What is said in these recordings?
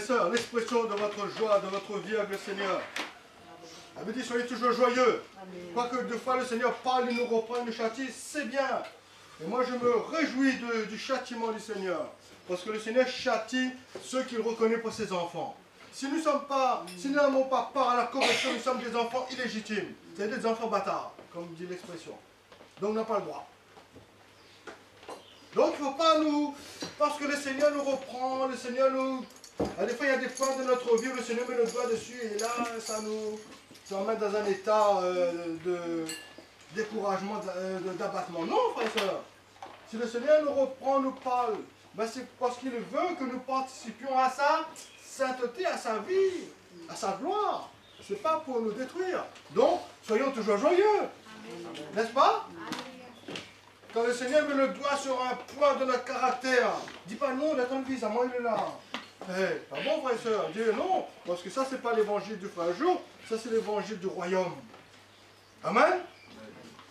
Sœur, l'expression de votre joie, de votre vie avec le Seigneur. Elle me dit, soyez toujours joyeux. Quoique deux fois le Seigneur parle, il nous reprend, il nous châtie, c'est bien. Et moi je me réjouis du châtiment du Seigneur. Parce que le Seigneur châtie ceux qu'il reconnaît pour ses enfants. Si nous n'avons pas part à la correction, nous sommes des enfants illégitimes. C'est des enfants bâtards, comme dit l'expression. Donc on n'a pas le droit. Donc il ne faut pas nous... Parce que le Seigneur nous reprend, le Seigneur nous... Des fois il y a des points de notre vie où le Seigneur met le doigt dessus et là ça nous met dans un état de découragement, d'abattement. Non, frère et soeur. Si le Seigneur nous reprend, nous parle, ben c'est parce qu'il veut que nous participions à sa sainteté, à sa vie, à sa gloire. Ce n'est pas pour nous détruire. Donc, soyons toujours joyeux. N'est-ce pas? Quand le Seigneur met le doigt sur un point de notre caractère, dis pas non, attends le visa, moi il est là. Hey, pas bon, frère et soeur, dis non, parce que ça, c'est pas l'évangile du frère jour, ça, c'est l'évangile du royaume. Amen?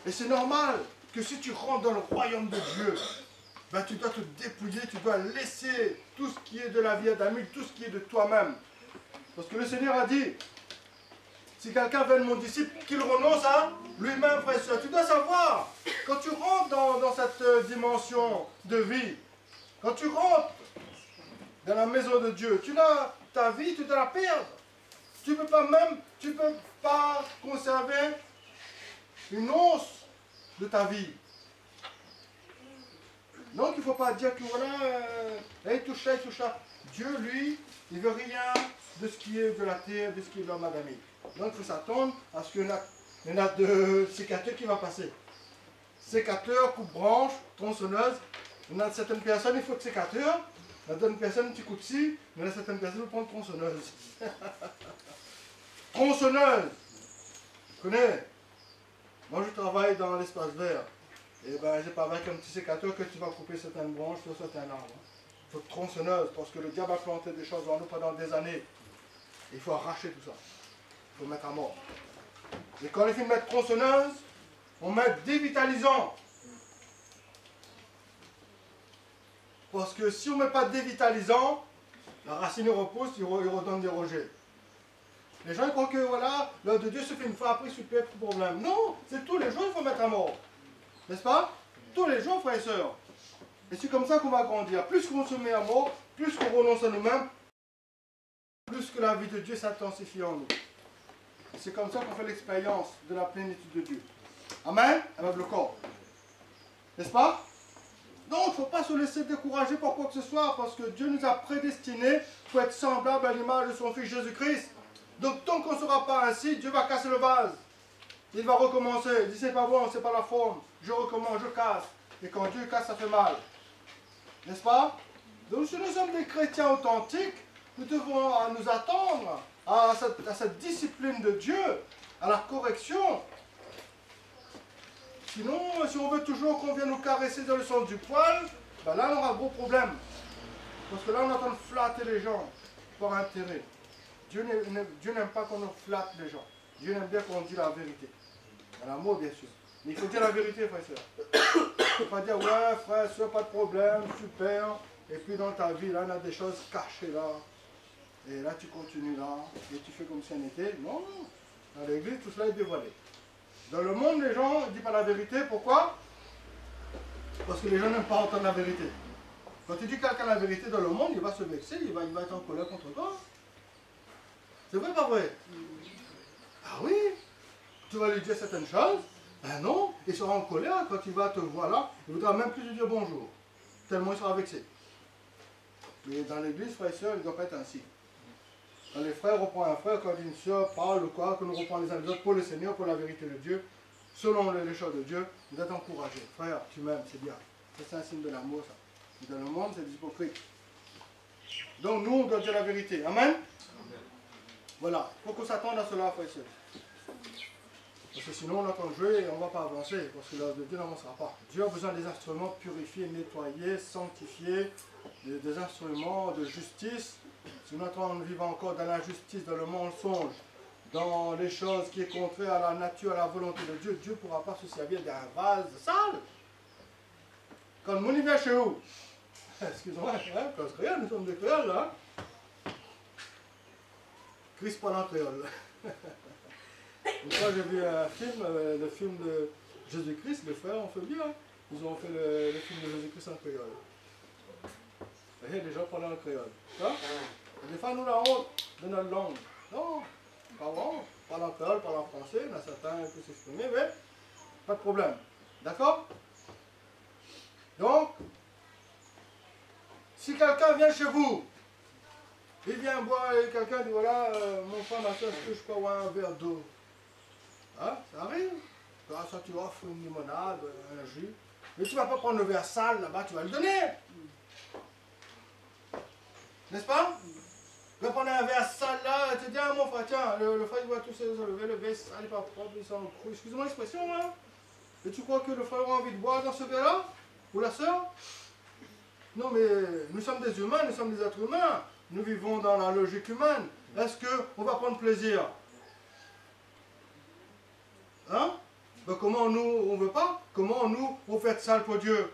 Et c'est normal que si tu rentres dans le royaume de Dieu, ben, tu dois te dépouiller, tu dois laisser tout ce qui est de la vie adamique, tout ce qui est de toi-même. Parce que le Seigneur a dit, si quelqu'un veut être mon disciple, qu'il renonce à lui-même, frère et soeur. Tu dois savoir, quand tu rentres dans cette dimension de vie, quand tu rentres dans la maison de Dieu, tu as ta vie, tu dois la perdre. Tu ne peux pas conserver une once de ta vie. Donc il ne faut pas dire que voilà, il touche ça, il touche ça. Dieu, lui, il ne veut rien de ce qui est de la terre, de ce qui est de l'homme adamique. Donc il faut s'attendre à ce qu'il y en a de sécateur qui va passer. Sécateur, coupe-branche, tronçonneuse. Il y en a certaines personnes, il faut de sécateur. Il y a d'autres personnes, un petit coup de scie. Il y en a certaines personnes, il faut prendre tronçonneuse. Tronçonneuse. Tu connais? Moi je travaille dans l'espace vert. Et ben c'est pas avec un petit sécateur que tu vas couper certaines branches sur certains arbres. Il faut de tronçonneuse parce que le diable a planté des choses en nous pendant des années. Il faut arracher tout ça. Il faut mettre à mort. Et quand il faut mettre tronçonneuse, on met dévitalisant. Parce que si on ne met pas de dévitalisant, la racine repousse, il redonne des rejets. Les gens croient que voilà, l'œuvre de Dieu se fait une fois après, super problème. Non, c'est tous les jours il faut mettre à mort. N'est-ce pas? Tous les jours, frères et sœurs. Et c'est comme ça qu'on va grandir. Plus qu'on se met à mort, plus qu'on renonce à nous-mêmes, plus que la vie de Dieu s'intensifie en nous. Et c'est comme ça qu'on fait l'expérience de la plénitude de Dieu. Amen? Avec le corps. N'est-ce pas? Donc, il ne faut pas se laisser décourager par quoi que ce soit, parce que Dieu nous a prédestinés pour être semblables à l'image de son Fils Jésus-Christ. Donc, tant qu'on ne sera pas ainsi, Dieu va casser le vase. Il va recommencer. Il dit, c'est pas bon, c'est pas la forme. Je recommence, je casse. Et quand Dieu casse, ça fait mal. N'est-ce pas? Donc, si nous sommes des chrétiens authentiques, nous devons nous attendre à cette discipline de Dieu, à la correction. Sinon, si on veut toujours qu'on vienne nous caresser dans le sens du poil, ben là on aura un gros problème. Parce que là on est en train de flatter les gens par intérêt. Dieu n'aime pas qu'on nous flatte les gens. Dieu aime bien qu'on dise la vérité. Dans l'amour bien sûr. Mais il faut dire la vérité, frère et soeur. Il ne faut pas dire ouais frère et soeur, pas de problème, super. Et puis dans ta vie, là on a des choses cachées là. Et là tu continues là. Et tu fais comme si on était. Non, dans l'église tout cela est dévoilé. Dans le monde, les gens ne disent pas la vérité. Pourquoi? Parce que les gens n'aiment pas entendre la vérité. Quand tu dis quelqu'un la vérité dans le monde, il va se vexer, il va être en colère contre toi. C'est vrai ou pas vrai? Ah oui? Tu vas lui dire certaines choses. Ben non, il sera en colère quand il va te voir là. Il ne voudra même plus lui dire bonjour. Tellement il sera vexé. Mais dans l'église, frères et sœurs, il ne doit pas être ainsi. Quand les frères reprennent un frère, quand une sœur parle ou quoi, que nous reprenons les uns les autres pour le Seigneur, pour la vérité de Dieu, selon les choses de Dieu, vous êtes encouragés. Frère, tu m'aimes, c'est bien. C'est un signe de l'amour, ça. Mais dans le monde, c'est des hypocrites. Donc nous, on doit dire la vérité. Amen? Amen. Voilà. Il faut qu'on s'attende à cela, frère et sœur. Parce que sinon, on entend jouer et on ne va pas avancer. Parce que l'œuvre de Dieu n'avancera pas. Dieu a besoin des instruments purifiés, nettoyés, sanctifiés, des instruments de justice. Si nous vivons encore dans l'injustice, dans le mensonge, dans les choses qui sont contraires à la nature, à la volonté de Dieu, Dieu ne pourra pas se servir d'un vase sale. Quand le monde vient chez vous, excusez-moi, hein, parce que rien, nous sommes des créoles là. Christ parle en créole. Une fois j'ai vu un film, le film de Jésus-Christ, les frères ont fait bien. Ils ont fait le film de Jésus-Christ en créole. Et les gens parlent en créole. Hein? Des fois nous la honte de notre langue. Non, pas bon. Parle en créole, parle en français, il y en a certains qui peuvent s'exprimer, mais pas de problème. D'accord? Donc, si quelqu'un vient chez vous, il vient boire et quelqu'un dit voilà, mon frère, ma soeur, est-ce que je peux avoir un verre d'eau? Hein? Ça arrive. Ça, tu offres une limonade, un jus. Mais tu ne vas pas prendre le verre sale là-bas, tu vas le donner. N'est-ce pas? Tu vas prendre un verre sale là, et tu dis ah mon frère, tiens, le frère il va tous se lever, le verre sale, il n'est pas propre, il sent creux. Excuse-moi l'expression, hein? Et tu crois que le frère aura envie de boire dans ce verre-là? Ou la soeur? Non, mais nous sommes des humains, nous sommes des êtres humains. Nous vivons dans la logique humaine. Est-ce qu'on va prendre plaisir? Hein? Ben comment nous, on ne veut pas? Comment nous, on fait de sale pour Dieu?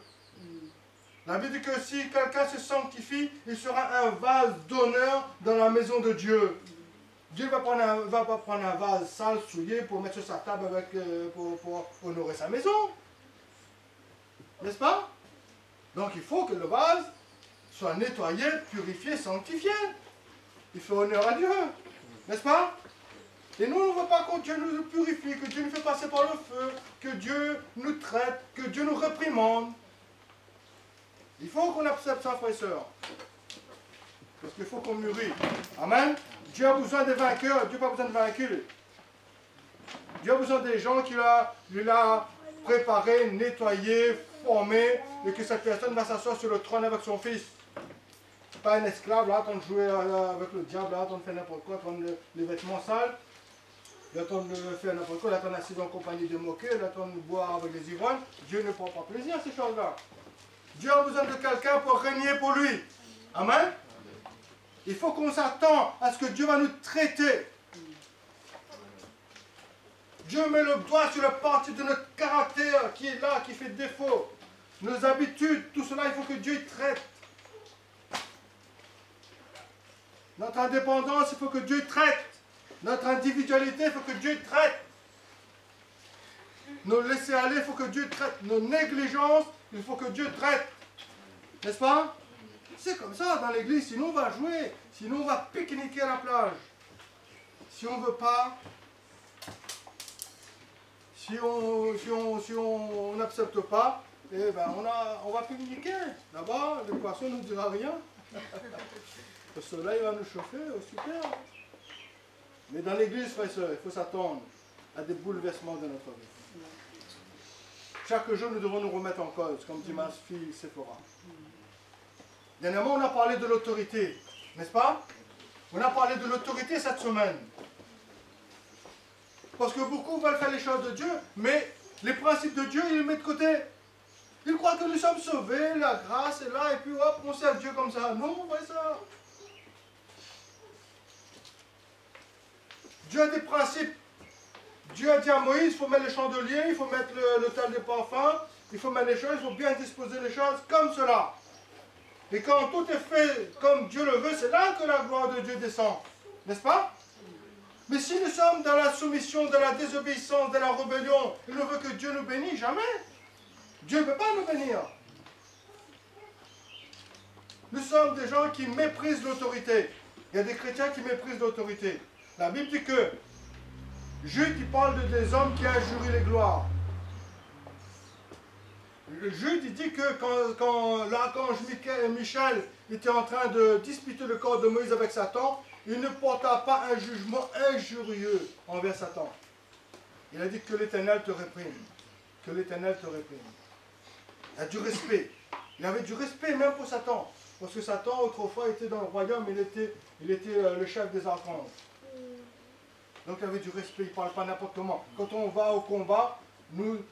La Bible dit que si quelqu'un se sanctifie, il sera un vase d'honneur dans la maison de Dieu. Dieu ne va pas prendre un vase sale, souillé, pour mettre sur sa table avec, pour honorer sa maison. N'est-ce pas? Donc il faut que le vase soit nettoyé, purifié, sanctifié. Il fait honneur à Dieu. N'est-ce pas? Et nous, on ne veut pas que Dieu nous purifie, que Dieu nous fait passer par le feu, que Dieu nous traite, que Dieu nous réprimande. Il faut qu'on accepte ça, frères et sœurs. Parce qu'il faut qu'on mûrit. Amen. Dieu a besoin des vainqueurs, Dieu n'a pas besoin de vaincus. Dieu a besoin des gens qu'il a préparés, nettoyés, formés, et que cette personne va s'asseoir sur le trône avec son fils. Pas un esclave, là, en train de jouer avec le diable, là, en train de faire n'importe quoi, en train de les vêtements sales. Il attend de faire n'importe quoi, il attend d'assis en compagnie de moquer, il attend de boire avec les ivrognes. Dieu ne prend pas plaisir à ces choses-là. Dieu a besoin de quelqu'un pour régner pour lui. Amen. Il faut qu'on s'attende à ce que Dieu va nous traiter. Dieu met le doigt sur la partie de notre caractère qui est là, qui fait défaut. Nos habitudes, tout cela, il faut que Dieu y traite. Notre indépendance, il faut que Dieu traite. Notre individualité, il faut que Dieu traite. Nos laisser-aller, il faut que Dieu traite. Nos négligences, il faut que Dieu traite. N'est-ce pas? C'est comme ça dans l'église, sinon on va jouer, sinon on va pique-niquer à la plage. Si on ne veut pas, si on n'accepte pas, eh ben on va pique-niquer. Là-bas, le poisson ne nous dira rien. Le soleil va nous chauffer, oh, super. Mais dans l'église, frères et sœurs, il faut s'attendre à des bouleversements de notre vie. Chaque jour, nous devons nous remettre en cause, comme dit ma fille Sephora. Dernièrement, on a parlé de l'autorité, n'est-ce pas? On a parlé de l'autorité cette semaine. Parce que beaucoup veulent faire les choses de Dieu, mais les principes de Dieu, ils les mettent de côté. Ils croient que nous sommes sauvés, la grâce est là, et puis hop, on sert Dieu comme ça. Non, ouais ça. Dieu a des principes. Dieu a dit à Moïse, il faut mettre les chandeliers, il faut mettre le tel de parfum, il faut mettre les choses, il faut bien disposer les choses comme cela. Et quand tout est fait comme Dieu le veut, c'est là que la gloire de Dieu descend. N'est-ce pas? Mais si nous sommes dans la soumission, dans la désobéissance, dans la rébellion, il ne veut que Dieu nous bénisse, jamais. Dieu ne peut pas nous bénir. Nous sommes des gens qui méprisent l'autorité. Il y a des chrétiens qui méprisent l'autorité. La Bible dit que Jude, il parle des hommes qui injurient les gloires. Jude, il dit que quand l'archange Michel était en train de disputer le corps de Moïse avec Satan, il ne porta pas un jugement injurieux envers Satan. Il a dit que l'Éternel te réprime. Que l'Éternel te réprime. Il a du respect. Il avait du respect même pour Satan. Parce que Satan, autrefois, était dans le royaume, il était le chef des archanges. Donc il avait du respect, il ne parle pas n'importe comment. Quand on va au combat, nous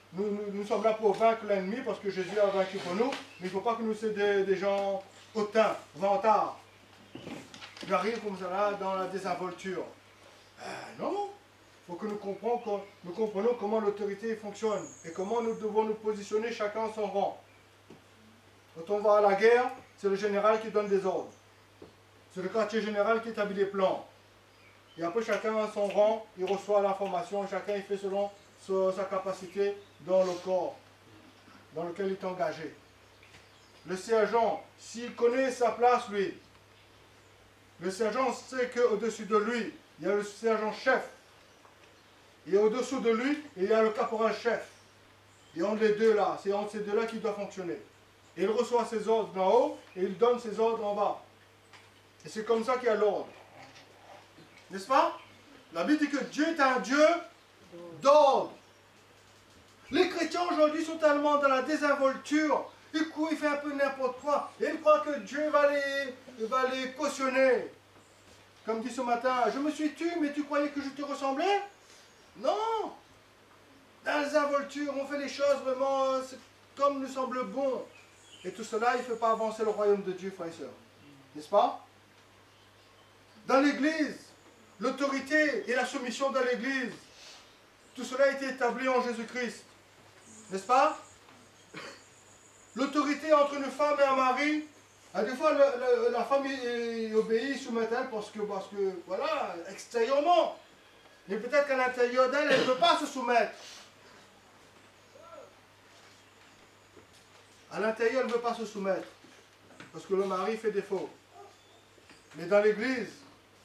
sommes là pour vaincre l'ennemi, parce que Jésus a vaincu pour nous, mais il ne faut pas que nous soyons des gens hautains, vantards. Il arrive comme ça là, dans la désinvolture. Non, il faut que nous comprenions comment l'autorité fonctionne, et comment nous devons nous positionner chacun à son rang. Quand on va à la guerre, c'est le général qui donne des ordres. C'est le quartier général qui établit les plans. Et après, chacun a son rang, il reçoit l'information, chacun il fait selon sa capacité dans le corps dans lequel il est engagé. Le sergent, s'il connaît sa place, lui, le sergent sait qu'au-dessus de lui, il y a le sergent-chef. Et au-dessous de lui, il y a le caporal-chef. Et entre les deux là, c'est entre ces deux-là qu'il doit fonctionner. Et il reçoit ses ordres d'en haut et il donne ses ordres en bas. Et c'est comme ça qu'il y a l'ordre. N'est-ce pas? La Bible dit que Dieu est un Dieu d'ordre. Les chrétiens aujourd'hui sont tellement dans la désinvolture. Du coup, il fait un peu n'importe quoi. Et ils croient que Dieu va les cautionner. Comme dit ce matin, je me suis tué, mais tu croyais que je te ressemblais? Non. Dans la désinvolture, on fait les choses vraiment comme nous semble bon. Et tout cela, il ne fait pas avancer le royaume de Dieu, frères et sœurs. N'est-ce pas? Dans l'Église, l'autorité et la soumission dans l'Église, tout cela a été établi en Jésus-Christ. N'est-ce pas? L'autorité entre une femme et un mari, des fois la femme obéit, soumet elle parce que voilà, extérieurement. Mais peut-être qu'à l'intérieur d'elle, elle ne peut pas se soumettre. À l'intérieur, elle ne veut pas se soumettre. Parce que le mari fait défaut. Mais dans l'Église,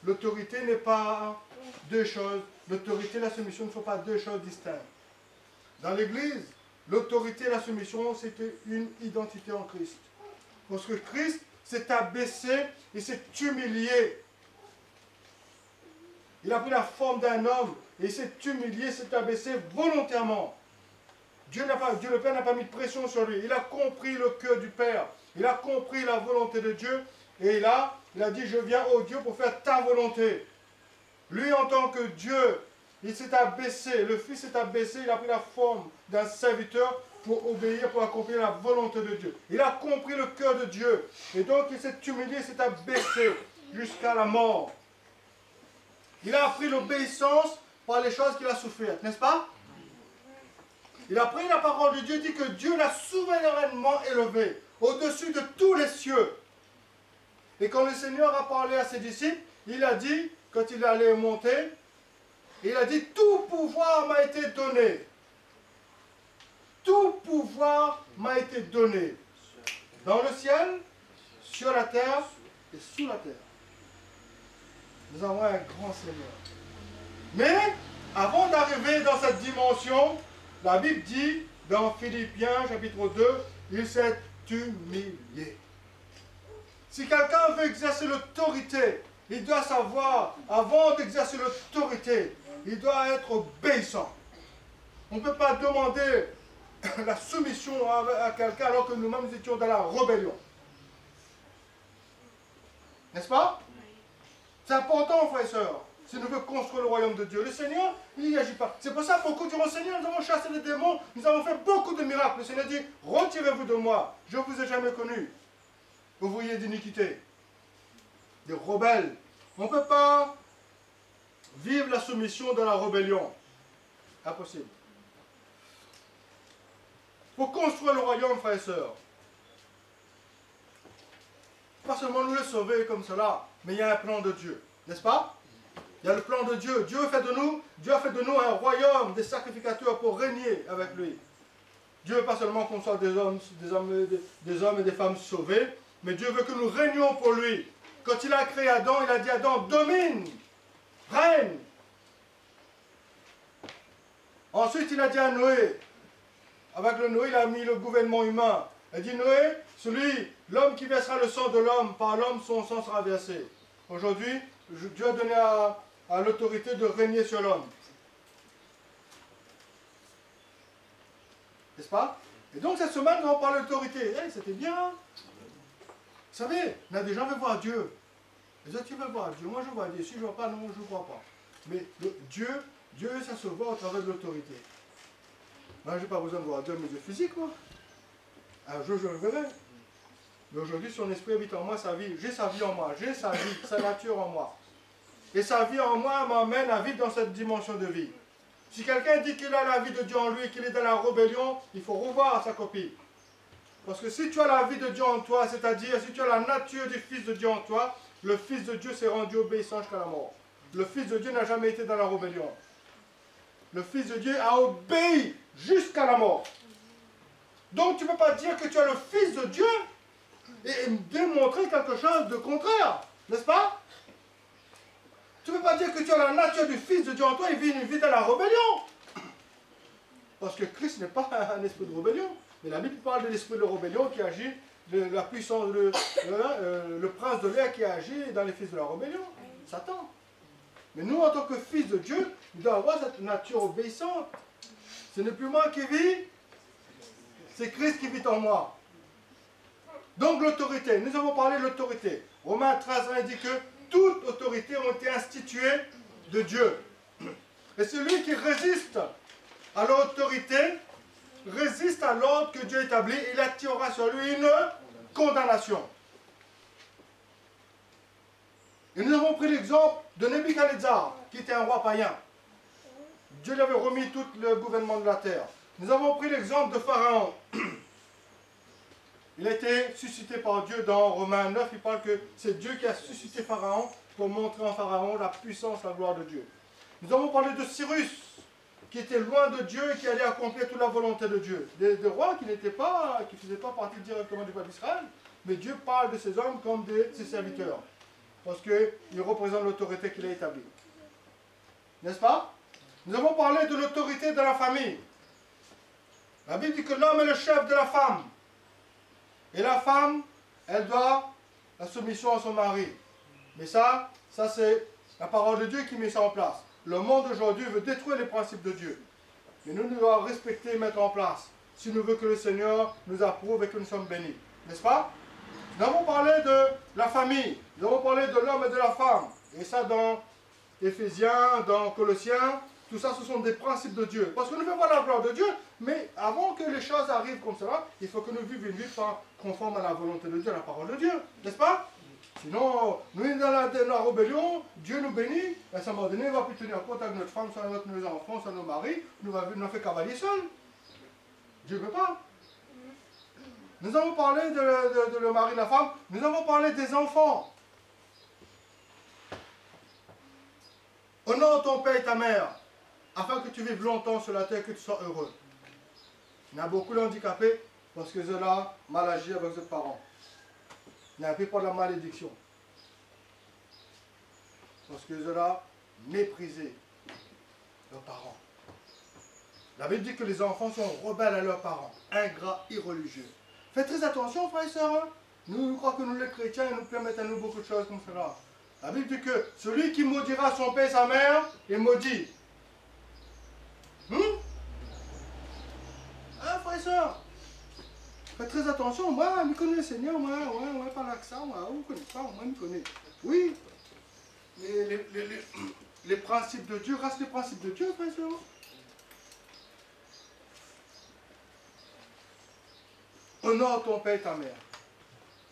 l'autorité n'est pas deux choses. L'autorité et la soumission ne sont pas deux choses distinctes. Dans l'Église, l'autorité et la soumission, c'est une identité en Christ. Parce que Christ s'est abaissé et s'est humilié. Il a pris la forme d'un homme et il s'est humilié, s'est abaissé volontairement. Dieu le Père n'a pas mis de pression sur lui. Il a compris le cœur du Père. Il a compris la volonté de Dieu. Et il a dit, je viens, ô Dieu, pour faire ta volonté. Lui, en tant que Dieu, il s'est abaissé. Le Fils s'est abaissé. Il a pris la forme d'un serviteur pour obéir, pour accomplir la volonté de Dieu. Il a compris le cœur de Dieu. Et donc, il s'est humilié, il s'est abaissé jusqu'à la mort. Il a appris l'obéissance par les choses qu'il a souffert, n'est-ce pas? Il a pris la parole de Dieu, dit que Dieu l'a souverainement élevé au-dessus de tous les cieux. Et quand le Seigneur a parlé à ses disciples, il a dit, quand il allait monter, il a dit, tout pouvoir m'a été donné. Tout pouvoir m'a été donné. Dans le ciel, sur la terre et sous la terre. Nous avons un grand Seigneur. Mais, avant d'arriver dans cette dimension, la Bible dit, dans Philippiens chapitre 2, il s'est humilié. Si quelqu'un veut exercer l'autorité, il doit savoir, avant d'exercer l'autorité, il doit être obéissant. On ne peut pas demander la soumission à quelqu'un alors que nous-mêmes nous étions dans la rébellion. N'est-ce pas? C'est important, frères et sœurs, si nous voulons construire le royaume de Dieu. Le Seigneur, il n'y agit pas. C'est pour ça que beaucoup diront, Seigneur, nous avons chassé les démons, nous avons fait beaucoup de miracles. Le Seigneur dit, retirez-vous de moi, je ne vous ai jamais connu. Ouvriers d'iniquité, des rebelles. On ne peut pas vivre la soumission dans la rébellion. Impossible. Pour construire le royaume, frères et sœurs, pas seulement nous le sauver comme cela, mais il y a un plan de Dieu, n'est-ce pas? Il y a le plan de Dieu. Dieu a fait de nous un royaume des sacrificateurs pour régner avec lui. Dieu ne veut pas seulement qu'on soit des hommes et des femmes sauvés, mais Dieu veut que nous régnions pour lui. Quand il a créé Adam, il a dit à Adam, domine, règne. Ensuite, il a dit à Noé, avec le Noé, il a mis le gouvernement humain. Il a dit, Noé, l'homme qui versera le sang de l'homme, par l'homme, son sang sera versé. Aujourd'hui, Dieu a donné à l'autorité de régner sur l'homme. N'est-ce pas? Et donc cette semaine, nous allons parler d'autorité. Hey, c'était bien. Vous savez, il y a des gens qui veulent voir Dieu. Les autres, ils veulent voir Dieu. Moi, je vois Dieu. Si je ne vois pas, non, je ne vois pas. Mais Dieu, ça se voit au travers de l'autorité. Moi, je n'ai pas besoin de voir Dieu, mes yeux physiques, moi. Un jour, je le verrai. Mais aujourd'hui, son esprit habite en moi, sa vie. J'ai sa vie en moi. J'ai sa vie, sa nature en moi. Et sa vie en moi m'emmène à vivre dans cette dimension de vie. Si quelqu'un dit qu'il a la vie de Dieu en lui et qu'il est dans la rébellion, il faut revoir sa copie. Parce que si tu as la vie de Dieu en toi, c'est-à-dire si tu as la nature du Fils de Dieu en toi, le Fils de Dieu s'est rendu obéissant jusqu'à la mort. le Fils de Dieu n'a jamais été dans la rébellion. Le Fils de Dieu a obéi jusqu'à la mort. Donc tu ne peux pas dire que tu es le Fils de Dieu et démontrer quelque chose de contraire, n'est-ce pas? Tu ne peux pas dire que tu as la nature du Fils de Dieu en toi et vivre une vie dans la rébellion. Parce que Christ n'est pas un esprit de rébellion. Mais la Bible parle de l'esprit de rébellion qui agit, de la puissance, le prince de l'air qui agit dans les fils de la rébellion, Satan. Mais nous, en tant que fils de Dieu, nous devons avoir cette nature obéissante. Ce n'est plus moi qui vis, c'est Christ qui vit en moi. Donc l'autorité, nous avons parlé de l'autorité. Romains 13 indique que toute autorité a été instituée de Dieu. Et celui qui résiste à l'autorité résiste à l'ordre que Dieu établit, il attirera sur lui une condamnation. Et nous avons pris l'exemple de Nebuchadnezzar, qui était un roi païen. Dieu lui avait remis tout le gouvernement de la terre. Nous avons pris l'exemple de Pharaon. Il a été suscité par Dieu dans Romains 9. Il parle que c'est Dieu qui a suscité Pharaon pour montrer en Pharaon la puissance, la gloire de Dieu. Nous avons parlé de Cyrus, qui était loin de Dieu et qui allait accomplir toute la volonté de Dieu. Des rois qui ne faisaient pas partie directement du peuple d'Israël, mais Dieu parle de ces hommes comme de ses serviteurs, parce qu'ils représentent l'autorité qu'il a établie. N'est-ce pas? Nous avons parlé de l'autorité de la famille. La Bible dit que l'homme est le chef de la femme. Et la femme, elle doit la soumission à son mari. Mais ça c'est la parole de Dieu qui met ça en place. Le monde aujourd'hui veut détruire les principes de Dieu. Mais nous devons respecter et mettre en place, si nous voulons que le Seigneur nous approuve et que nous sommes bénis. N'est-ce pas? Nous avons parlé de la famille, nous avons parlé de l'homme et de la femme. Et ça dans Éphésiens, dans Colossiens, tout ça ce sont des principes de Dieu. Parce que nous voulons voir la gloire de Dieu, mais avant que les choses arrivent comme cela, il faut que nous vivions une vie conforme à la volonté de Dieu, à la parole de Dieu. N'est-ce pas? Sinon, nous dans la rébellion, Dieu nous bénit, et à un moment donné, il ne va plus tenir compte avec notre femme, soit avec nos enfants, soit nos maris, nous fait cavalier seul. Dieu ne veut pas. Nous avons parlé de le mari et la femme, nous avons parlé des enfants. Honore ton père et ta mère, afin que tu vives longtemps sur la terre, que tu sois heureux. Il y a beaucoup d'handicapés parce que ils ont mal agi avec leurs parents. Il n'y a plus pas de la malédiction. Parce qu'ils ont méprisé leurs parents. La Bible dit que les enfants sont rebelles à leurs parents, ingrats, irreligieux. Faites très attention, frères et sœurs. Nous croyons que nous, les chrétiens, nous permettons à nous beaucoup de choses comme cela. La Bible dit que celui qui maudira son père et sa mère est maudit. Hein, frères et sœurs? Faites très attention, moi, je connais le Seigneur, moi, pas l'accent, moi, vous ne connaissez pas, moi, je connais. Oui, les principes de Dieu restent les principes de Dieu, frères et sœurs. Honore ton père et ta mère,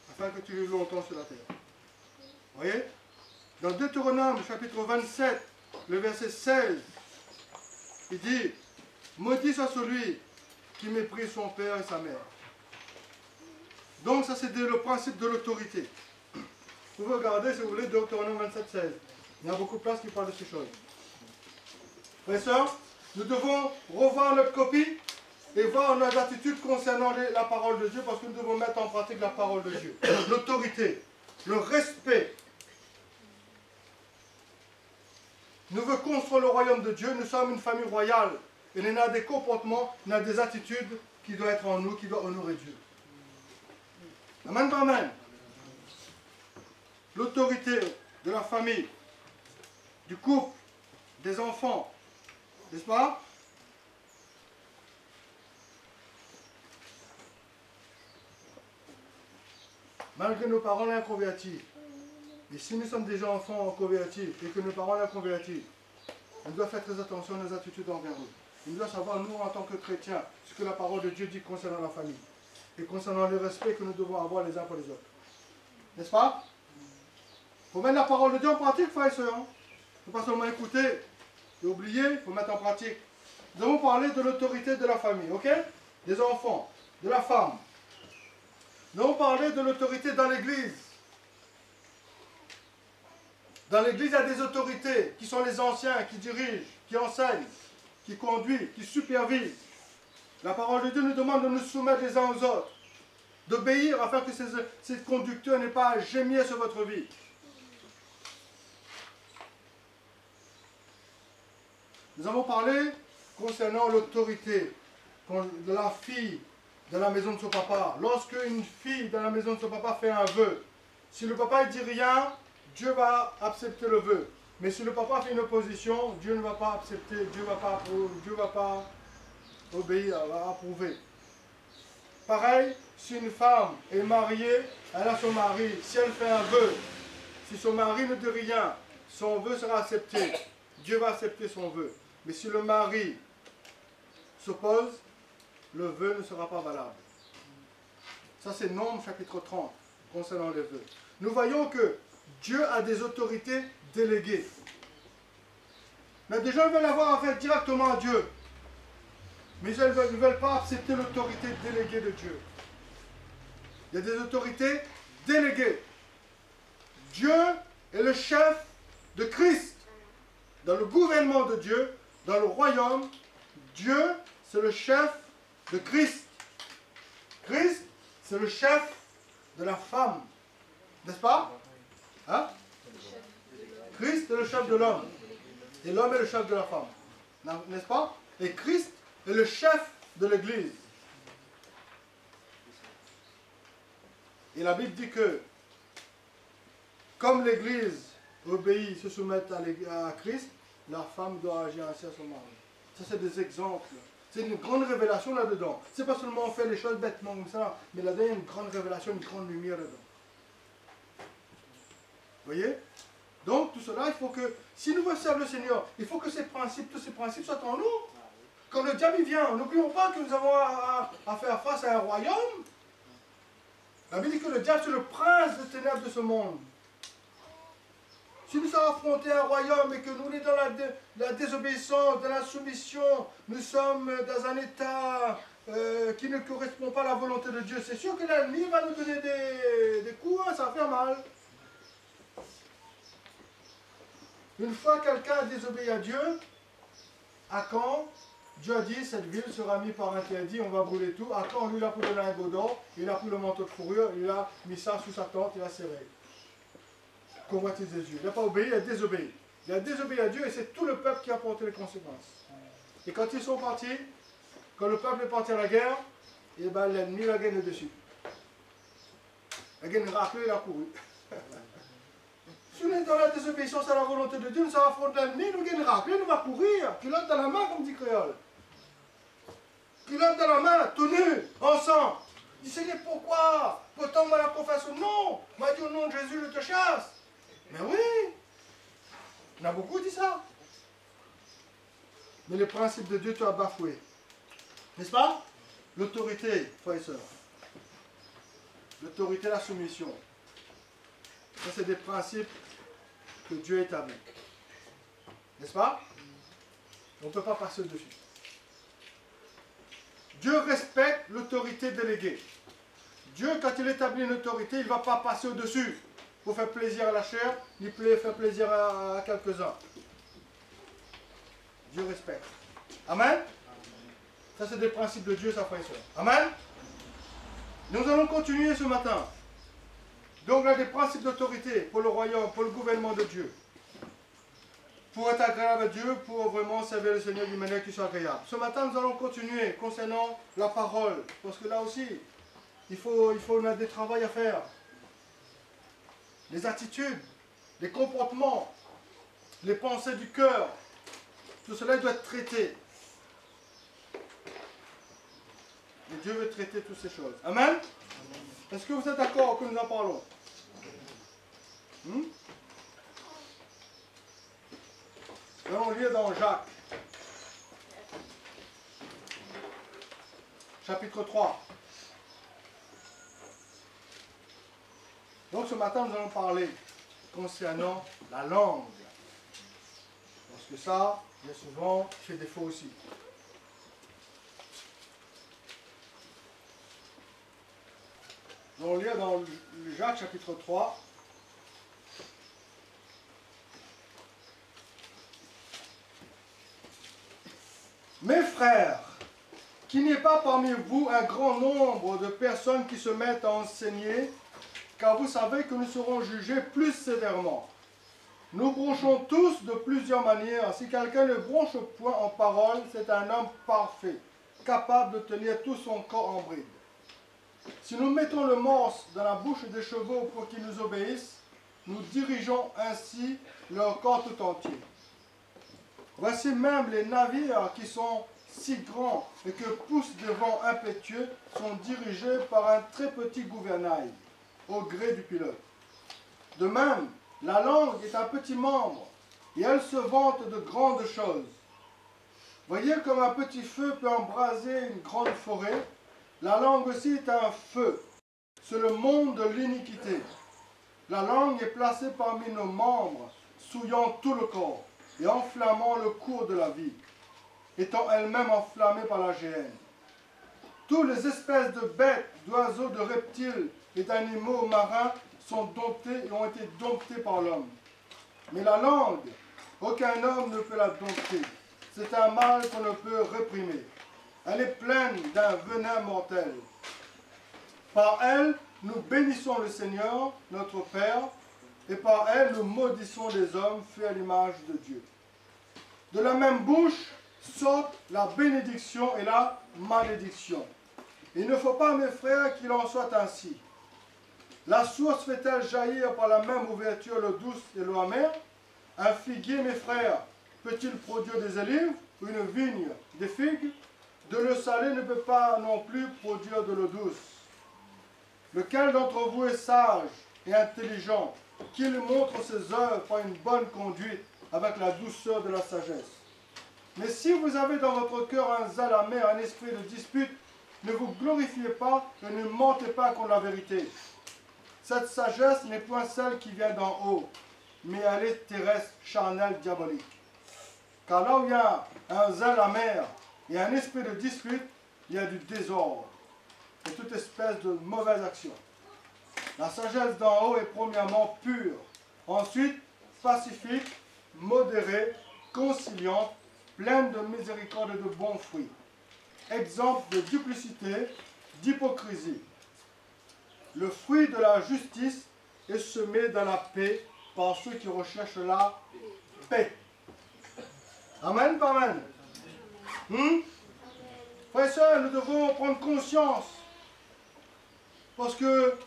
afin que tu vives longtemps sur la terre. Vous voyez? Dans Deutéronome, chapitre 27, le verset 16, il dit, maudit soit celui qui méprise son père et sa mère. Donc ça c'est le principe de l'autorité. Vous pouvez regarder si vous voulez Deutéronome 27, 16. Il y a beaucoup de places qui parlent de ces choses. Frères et sœurs, nous devons revoir notre copie et voir nos attitudes concernant la parole de Dieu, parce que nous devons mettre en pratique la parole de Dieu. L'autorité, le respect. Nous voulons construire le royaume de Dieu, nous sommes une famille royale. Et il y a des comportements, il y a des attitudes qui doivent être en nous, qui doivent honorer Dieu. Amen, amen. L'autorité de la famille, du couple, des enfants, n'est-ce pas? Malgré nos parents inconvertis, et si nous sommes déjà enfants convertis et que nos parents sont convertis, on doit faire très attention à nos attitudes envers eux. On doit savoir, nous, en tant que chrétiens, ce que la parole de Dieu dit concernant la famille et concernant le respect que nous devons avoir les uns pour les autres. N'est-ce pas? Il faut mettre la parole de Dieu en pratique, frères et sœurs. Il ne faut pas seulement écouter et oublier, il faut mettre en pratique. Nous avons parlé de l'autorité de la famille, ok? Des enfants, de la femme. Nous avons parlé de l'autorité dans l'église. Dans l'église, il y a des autorités qui sont les anciens, qui dirigent, qui enseignent, qui conduisent, qui supervisent. La parole de Dieu nous demande de nous soumettre les uns aux autres, d'obéir afin que ces conducteurs n'aient pas à gémir sur votre vie. Nous avons parlé concernant l'autorité de la fille dans la maison de son papa. Lorsque une fille dans la maison de son papa fait un vœu, si le papa ne dit rien, Dieu va accepter le vœu. Mais si le papa fait une opposition, Dieu ne va pas accepter, Dieu ne va pas obéir, va approuver. Pareil, si une femme est mariée, elle a son mari. Si elle fait un vœu, si son mari ne dit rien, son vœu sera accepté. Dieu va accepter son vœu. Mais si le mari s'oppose, le vœu ne sera pas valable. Ça, c'est Nombre chapitre 30, concernant les vœux. Nous voyons que Dieu a des autorités déléguées. Mais des gens veulent avoir affaire directement à Dieu. Mais ils ne veulent pas accepter l'autorité déléguée de Dieu. Il y a des autorités déléguées. Dieu est le chef de Christ. Dans le gouvernement de Dieu, dans le royaume, Dieu, c'est le chef de Christ. Christ, c'est le chef de la femme. N'est-ce pas? Hein? Christ est le chef de l'homme. Et l'homme est le chef de la femme. N'est-ce pas? Et Christ est le chef de l'Église. Et la Bible dit que, comme l'Église obéit, se soumet à Christ, la femme doit agir ainsi à son mari. Ça, c'est des exemples. C'est une grande révélation là-dedans. C'est pas seulement on fait les choses bêtement comme ça, mais là-dedans, il y a une grande révélation, une grande lumière là-dedans. Vous voyez? Donc, tout cela, il faut que, si nous voulons servir le Seigneur, il faut que tous ces principes soient en nous. Quand le diable vient, n'oublions pas que nous avons à faire face à un royaume. La Bible dit que le diable, c'est le prince des ténèbres de ce monde. Si nous sommes affrontés à un royaume et que nous sommes dans la désobéissance, dans la soumission, nous sommes dans un état qui ne correspond pas à la volonté de Dieu, c'est sûr que l'ennemi va nous donner des coups, hein, ça va faire mal. Une fois quelqu'un a désobéi à Dieu, à quand Dieu a dit, cette ville sera mise par interdit, on va brûler tout. À quand lui, il a pris le lingot d'or, il a pris le manteau de fourrure, il a mis ça sous sa tente, il a serré. Convoitise des yeux. Il n'a pas obéi, il a désobéi. Il a désobéi à Dieu et c'est tout le peuple qui a porté les conséquences. Et quand ils sont partis, quand le peuple est parti à la guerre, et ben l'ennemi l'a gagné dessus. La gagne raclée, il a couru. Si on est dans la désobéissance à la volonté de Dieu, nous allons affronter l'ennemi, nous gagne raclée, nous va courir. Culotte dans la main, comme dit Créole. Culotte dans la main, tout nu, ensemble. Il dit, Seigneur, pourquoi? Pourtant, moi la confession, non. Moi dit au nom de Jésus, je te chasse. Mais oui, il y en a beaucoup qui disent ça. Mais le principe de Dieu, tu as bafoué. N'est-ce pas? L'autorité, frères et sœurs. L'autorité, la soumission. Ça, c'est des principes que Dieu établit. N'est-ce pas? On ne peut pas passer dessus. Dieu respecte l'autorité déléguée. Dieu, quand il établit une autorité, il ne va pas passer au-dessus pour faire plaisir à la chair, ni faire plaisir à quelques-uns. Dieu respecte. Amen? Ça, c'est des principes de Dieu, ça, frère et soeur. Amen? Nous allons continuer ce matin. Donc, là, des principes d'autorité pour le royaume, pour le gouvernement de Dieu. Pour être agréable à Dieu, pour vraiment servir le Seigneur d'une manière qui soit agréable. Ce matin, nous allons continuer concernant la parole. Parce que là aussi, on a des travaux à faire. Les attitudes, les comportements, les pensées du cœur. Tout cela doit être traité. Et Dieu veut traiter toutes ces choses. Amen? Est-ce que vous êtes d'accord que nous en parlons? Allons lire dans Jacques, chapitre 3. Donc ce matin, nous allons parler concernant la langue. Parce que ça, bien souvent, fait défaut aussi. Nous allons lire dans Jacques, chapitre 3. frères, qu'il n'y ait pas parmi vous un grand nombre de personnes qui se mettent à enseigner, car vous savez que nous serons jugés plus sévèrement. Nous bronchons tous de plusieurs manières. Si quelqu'un ne bronche point en parole, c'est un homme parfait, capable de tenir tout son corps en bride. Si nous mettons le morse dans la bouche des chevaux pour qu'ils nous obéissent, nous dirigeons ainsi leur corps tout entier. Voici même les navires qui sont si grands et que poussent des vents impétueux sont dirigés par un très petit gouvernail, au gré du pilote. De même, la langue est un petit membre, et elle se vante de grandes choses. Voyez comme un petit feu peut embraser une grande forêt. La langue aussi est un feu. C'est le monde de l'iniquité. La langue est placée parmi nos membres, souillant tout le corps et enflammant le cours de la vie, étant elle-même enflammée par la géhenne. Toutes les espèces de bêtes, d'oiseaux, de reptiles et d'animaux marins sont domptés et ont été domptés par l'homme. Mais la langue, aucun homme ne peut la dompter. C'est un mal qu'on ne peut réprimer. Elle est pleine d'un venin mortel. Par elle, nous bénissons le Seigneur, notre Père, et par elle, nous maudissons les hommes faits à l'image de Dieu. De la même bouche sortent la bénédiction et la malédiction. Il ne faut pas, mes frères, qu'il en soit ainsi. La source fait-elle jaillir par la même ouverture l'eau douce et l'eau amère? Un figuier, mes frères, peut-il produire des olives ou une vigne des figues? De l'eau salée ne peut pas non plus produire de l'eau douce. Lequel d'entre vous est sage et intelligent, qu'il montre ses œuvres par une bonne conduite avec la douceur de la sagesse? Mais si vous avez dans votre cœur un zèle amer, un esprit de dispute, ne vous glorifiez pas et ne mentez pas contre la vérité. Cette sagesse n'est point celle qui vient d'en haut, mais elle est terrestre, charnelle, diabolique. Car là où il y a un zèle amer et un esprit de dispute, il y a du désordre et toute espèce de mauvaise action. La sagesse d'en haut est premièrement pure, ensuite pacifique, modérée, conciliante, pleine de miséricorde et de bons fruits, exempte de duplicité, d'hypocrisie. Le fruit de la justice est semé dans la paix par ceux qui recherchent la paix. Amen, pas amen. Frères et sœurs, nous devons prendre conscience. Parce que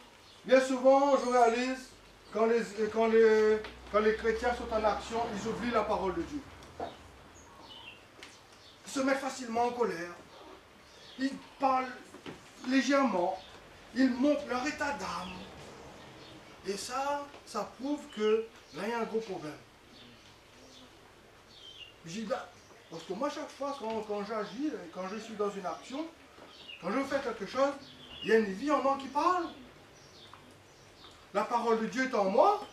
bien souvent, je réalise, quand les chrétiens sont en action, ils oublient la parole de Dieu. Ils se mettent facilement en colère. Ils parlent légèrement. Ils montrent leur état d'âme. Et ça prouve que là, il y a un gros problème. Je dis, parce que moi, chaque fois, quand j'agis, quand je suis dans une action, quand je fais quelque chose, il y a une vie en moi qui parle. La parole de Dieu est en moi.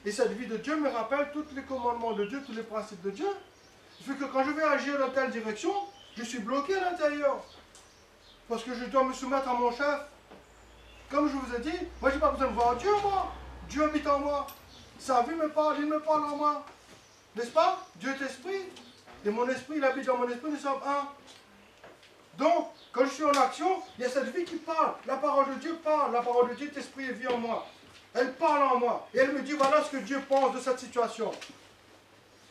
Et cette vie de Dieu me rappelle tous les commandements de Dieu, tous les principes de Dieu. Il fait que quand je vais agir dans telle direction, je suis bloqué à l'intérieur. Parce que je dois me soumettre à mon chef. Comme je vous ai dit, moi, je n'ai pas besoin de voir Dieu, moi. Dieu habite en moi. Sa vie me parle, il me parle en moi. N'est-ce pas? Dieu est esprit. Et mon esprit, il habite dans mon esprit, nous sommes un. Donc, quand je suis en action, il y a cette vie qui parle. La parole de Dieu parle. La parole de Dieu est esprit et vie en moi. Elle parle en moi. Et elle me dit, voilà ce que Dieu pense de cette situation.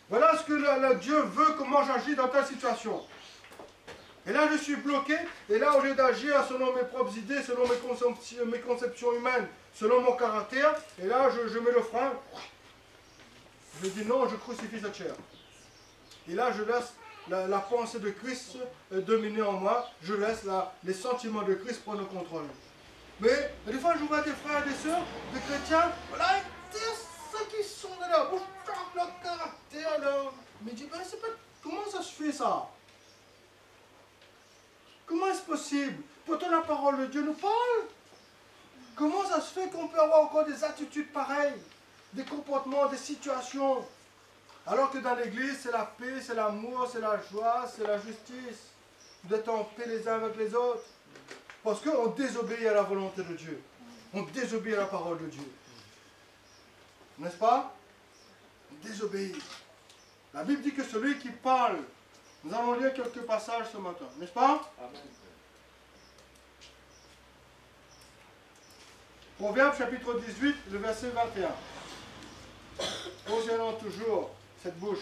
Voilà ce que le Dieu veut, comment j'agis dans telle situation. Et là, je suis bloqué. Et là, au lieu d'agir selon mes propres idées, selon mes conceptions humaines, selon mon caractère, et là, je mets le frein. Je dis non, je crucifie cette chair. Et là, je laisse la pensée de Christ dominer en moi. Je laisse les sentiments de Christ prendre le contrôle. Mais des fois, je vois des frères et des sœurs, des chrétiens, voilà, ceux qui sont de là, leur caractère, mais je dis, ben, comment ça se fait ça? Comment est-ce possible? Pourtant, la parole de Dieu nous parle. Comment ça se fait qu'on peut avoir encore des attitudes pareilles, des comportements, des situations, alors que dans l'église, c'est la paix, c'est l'amour, c'est la joie, c'est la justice, d'être en paix les uns avec les autres. Parce qu'on désobéit à la volonté de Dieu. On désobéit à la parole de Dieu. N'est-ce pas? On désobéit. La Bible dit que celui qui parle Nous allons lire quelques passages ce matin, n'est-ce pas? Amen. Proverbe chapitre 18, le verset 21. Concernant toujours cette bouche.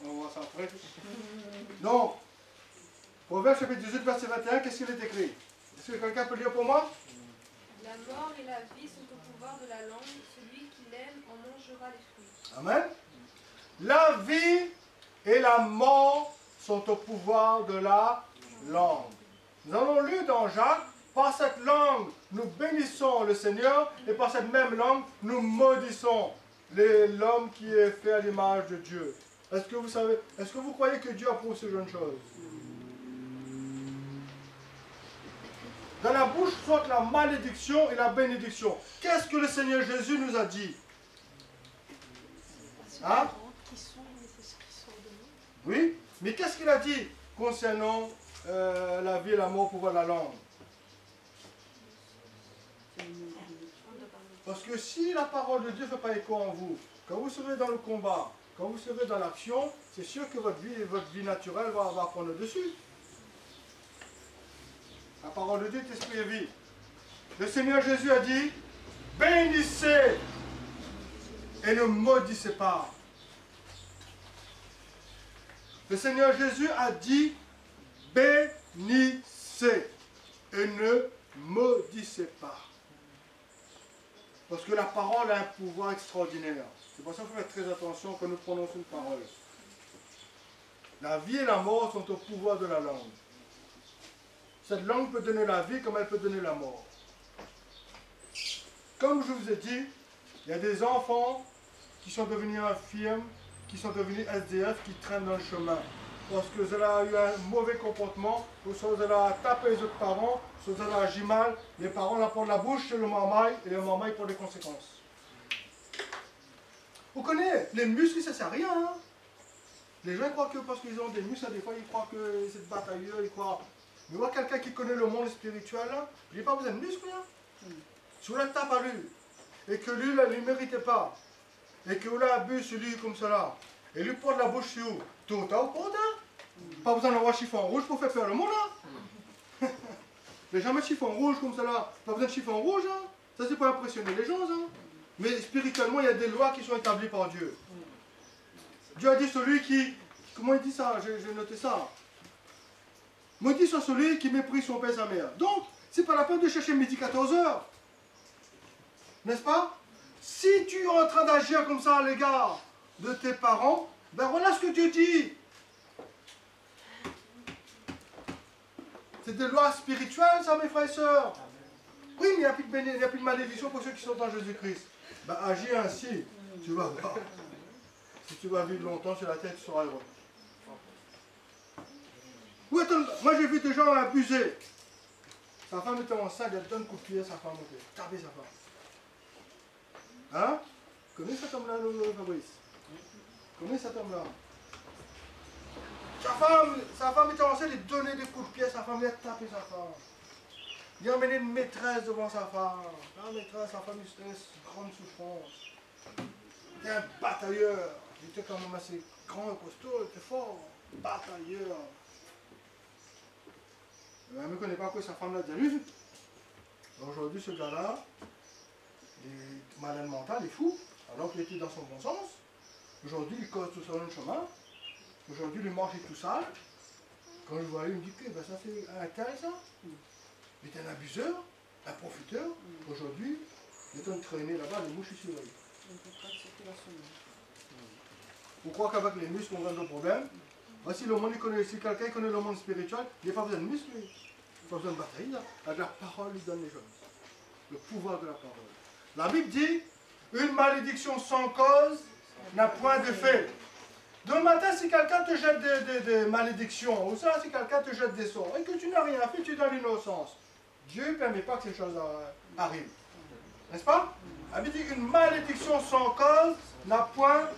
On va voir ça après. Donc, Proverbe chapitre 18, verset 21, qu'est-ce qu'il est écrit? Est-ce que quelqu'un peut lire pour moi? La mort et la vie sont au pouvoir de la langue. Celui qui l'aime en mangera les fruits. Amen. La vie et la mort sont au pouvoir de la langue. Nous avons lu dans Jacques, par cette langue, nous bénissons le Seigneur, et par cette même langue, nous maudissons l'homme qui est fait à l'image de Dieu. Est-ce que vous savez, est-ce que vous croyez que Dieu approuve ce genre de choses? Dans la bouche sortent la malédiction et la bénédiction. Qu'est-ce que le Seigneur Jésus nous a dit? Hein? Oui, mais qu'est-ce qu'il a dit concernant la vie et la mort pour voir la langue? Parce que si la parole de Dieu ne fait pas écho en vous, quand vous serez dans le combat, quand vous serez dans l'action, c'est sûr que votre vie naturelle va prendre le dessus. La parole de Dieu est esprit et vie. Le Seigneur Jésus a dit, bénissez et ne maudissez pas. Le Seigneur Jésus a dit, bénissez et ne maudissez pas. Parce que la parole a un pouvoir extraordinaire. C'est pour ça qu'il faut faire très attention quand nous prononçons une parole. La vie et la mort sont au pouvoir de la langue. Cette langue peut donner la vie comme elle peut donner la mort. Comme je vous ai dit, il y a des enfants qui sont devenus infirmes, qui sont devenus SDF, qui traînent dans le chemin. Parce que ça a eu un mauvais comportement, ou soit ça a tapé les autres parents, soit ça a agi mal, les parents la portent la bouche chez le marmaille, et le marmaille pour des conséquences. Vous connaissez, les muscles, ça ne sert à rien. Hein? Les gens croient que parce qu'ils ont des muscles, des fois ils croient que c'est batailleux, ils croient. Mais moi, quelqu'un qui connaît le monde spirituel, il n'a pas besoin de muscles. Hein? Si vous la tape à lui, et que lui, il ne méritait pas, et que vous l'abusez sur lui comme cela, et lui porte la bouche sur vous, tout ou pas, pas besoin d'avoir chiffon rouge pour faire peur le monde. Hein? Les gens mettent chiffon rouge comme cela, pas besoin de chiffon rouge. Hein? Ça, c'est pour impressionner les gens. Hein? Mais spirituellement, il y a des lois qui sont établies par Dieu. Dieu a dit celui qui... Comment il dit ça? J'ai noté ça. Maudit soit celui qui méprise son père et sa mère. Donc, c'est pas la peine de chercher midi 14 heures. N'est-ce pas? Si tu es en train d'agir comme ça à l'égard de tes parents, ben voilà ce que Dieu dit. C'est des lois spirituelles, ça, mes frères et sœurs. Oui, mais il n'y a plus de malédiction pour ceux qui sont en Jésus-Christ. Ben, agis ainsi, tu vas voir. Si tu vas vivre longtemps sur la terre, tu seras heureux. Oui, attends, moi j'ai vu des gens abuser. Sa femme était enceinte, elle donne un coup de pied à sa femme. Taper sa femme. Hein? Connais cet homme-là, Fabrice? Connais cet homme-là? Sa femme était enceinte, il donnait des coups de pied à sa femme, il a tapé sa femme. Il a emmené une maîtresse devant sa femme. La maîtresse, sa femme, c'était une grande souffrance. Il était un batailleur. Il était quand même assez grand et costaud, il était fort. Batailleur. Il ne connaît pas quoi sa femme l'a déjà vu. Aujourd'hui, ce gars-là, il est malade mental, il est fou, alors qu'il était dans son bon sens. Aujourd'hui, il cause tout sur le chemin. Aujourd'hui, il marche tout sale. Quand je vois lui, il me dit que ben, ça c'est intéressant. Il est un abuseur, un profiteur. Aujourd'hui, il est en train de traîner là-bas, les mouches sur lui. Vous croyez qu'avec les muscles, on règle le problème? Voici le monde, si quelqu'un connaît le monde spirituel, il n'a pas besoin de muscles, il n'a pas besoin de bataille. Là. Avec la parole, il donne les choses. Le pouvoir de la parole. La Bible dit, une malédiction sans cause n'a point de fait. Demain matin, si quelqu'un te jette des malédictions, ou ça, si quelqu'un te jette des sorts, et que tu n'as rien fait, tu es dans l'innocence. Dieu ne permet pas que ces choses arrivent. N'est-ce pas? La Bible dit qu'une malédiction sans cause n'a point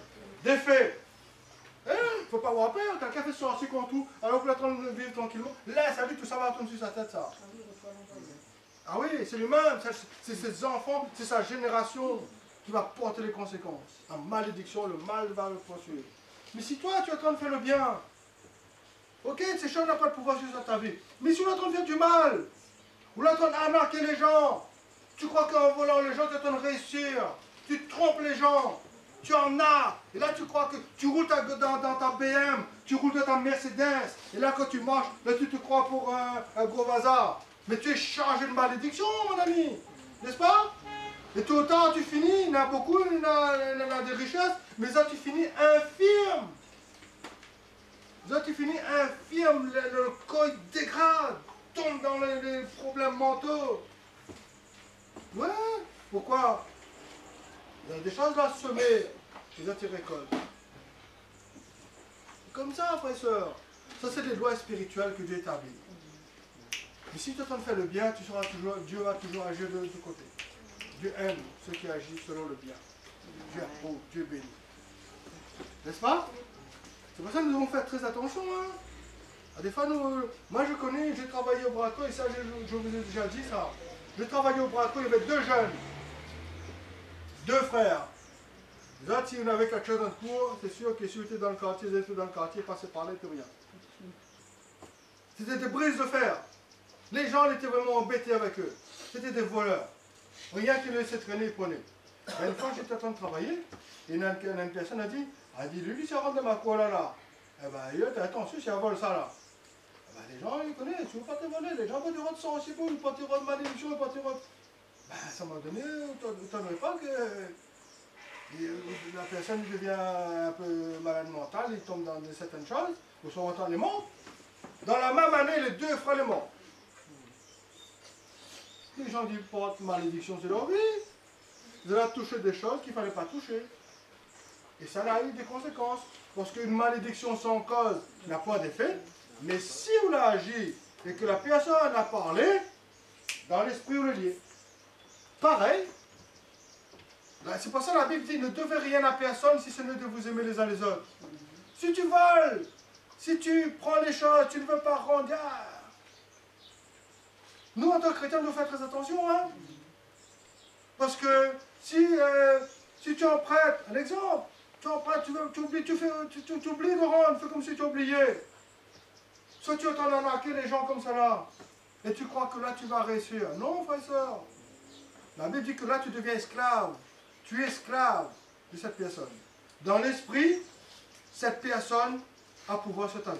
d'effet. Il ne faut pas avoir peur. Quelqu'un fait sortir contre tout, alors que vous êtes en train de vivre tranquillement. Laisse, ça dit tout ça va tomber sur sa tête, ça. Ah oui, c'est lui-même, c'est ses enfants, c'est sa génération qui va porter les conséquences. La malédiction, le mal va le poursuivre. Mais si toi, tu es en train de faire le bien, ok, ces choses n'ont pas de pouvoir sur ta vie. Mais si tu es en train de faire du mal, ou là, tu es en train d'arnaquer les gens, tu crois qu'en volant les gens, tu es en train de réussir, tu trompes les gens, tu en as, et là tu crois que tu roules dans ta BM, tu roules dans ta Mercedes, et là quand tu marches, là tu te crois pour un gros bazar. Mais tu es chargé de malédiction, mon ami, n'est-ce pas? Et tout le temps tu finis, il y en a beaucoup, il y en a des richesses, mais là tu finis infirme. Là tu finis infirme, le corps dégrade, tombe dans les problèmes mentaux. Ouais, pourquoi? Il y a des choses là semées, et là tu récoltes. C'est comme ça, frère et soeur. Ça, c'est des lois spirituelles que Dieu établit. Mais si tu es en train de faire le bien, tu seras toujours, Dieu va toujours agir de l'autre côté. Dieu aime ceux qui agissent selon le bien. Dieu approuve, Dieu bénit. N'est-ce pas? C'est pour ça que nous devons faire très attention. Hein? Des fois, moi je connais, j'ai travaillé au Braco, et ça, je vous ai déjà dit ça. J'ai travaillé au Braco, il y avait deux jeunes. Deux frères. Les autres, si vous avez quelque chose dans le cours, c'est sûr que si vous étiez dans le quartier, vous étiez dans le quartier, passez par là, et rien. C'était des brises de fer. Les gens étaient vraiment embêtés avec eux. C'était des voleurs. Rien qu'ils laissaient traîner, ils prenaient. Et une fois, j'étais en train de travailler, et une personne a dit, lui, ça rentre dans ma cour là. Eh bien, attention, si elle vole ça là. Eh ben, les gens, ils connaissent, tu ne veux pas te voler. Les gens vont te rendre sans chez vous, ils vont te rendre malédiction, ils vont te rendre. Ben, ça m'a donné, vous ne t'en pas que la personne devient un peu malade mentale, il tombe dans certaines choses, ou son temps est mort. Dans la même année, les deux frères sont morts. Les gens qui portent malédiction sur leur vie, ils ont touché des choses qu'il ne fallait pas toucher. Et ça a eu des conséquences. Parce qu'une malédiction sans cause n'a pas d'effet. Mais si on a agi et que la personne a parlé, dans l'esprit on le lié. Pareil. C'est pour ça que la Bible dit, ne devez rien à personne si ce n'est de vous aimer les uns les autres. Si tu voles, si tu prends les choses, tu ne veux pas rendre. Nous, en tant que chrétiens, nous devons faire très attention. Hein? Parce que si tu en prêtes, un exemple, tu en prêtes, tu oublies de rendre, fais comme si tu oubliais. Soit tu entends arnaquer les gens comme ça là, et tu crois que là tu vas réussir. Non, frère et soeur. La Bible dit que là tu deviens esclave. Tu es esclave de cette personne. Dans l'esprit, cette personne a pouvoir sur ta vie.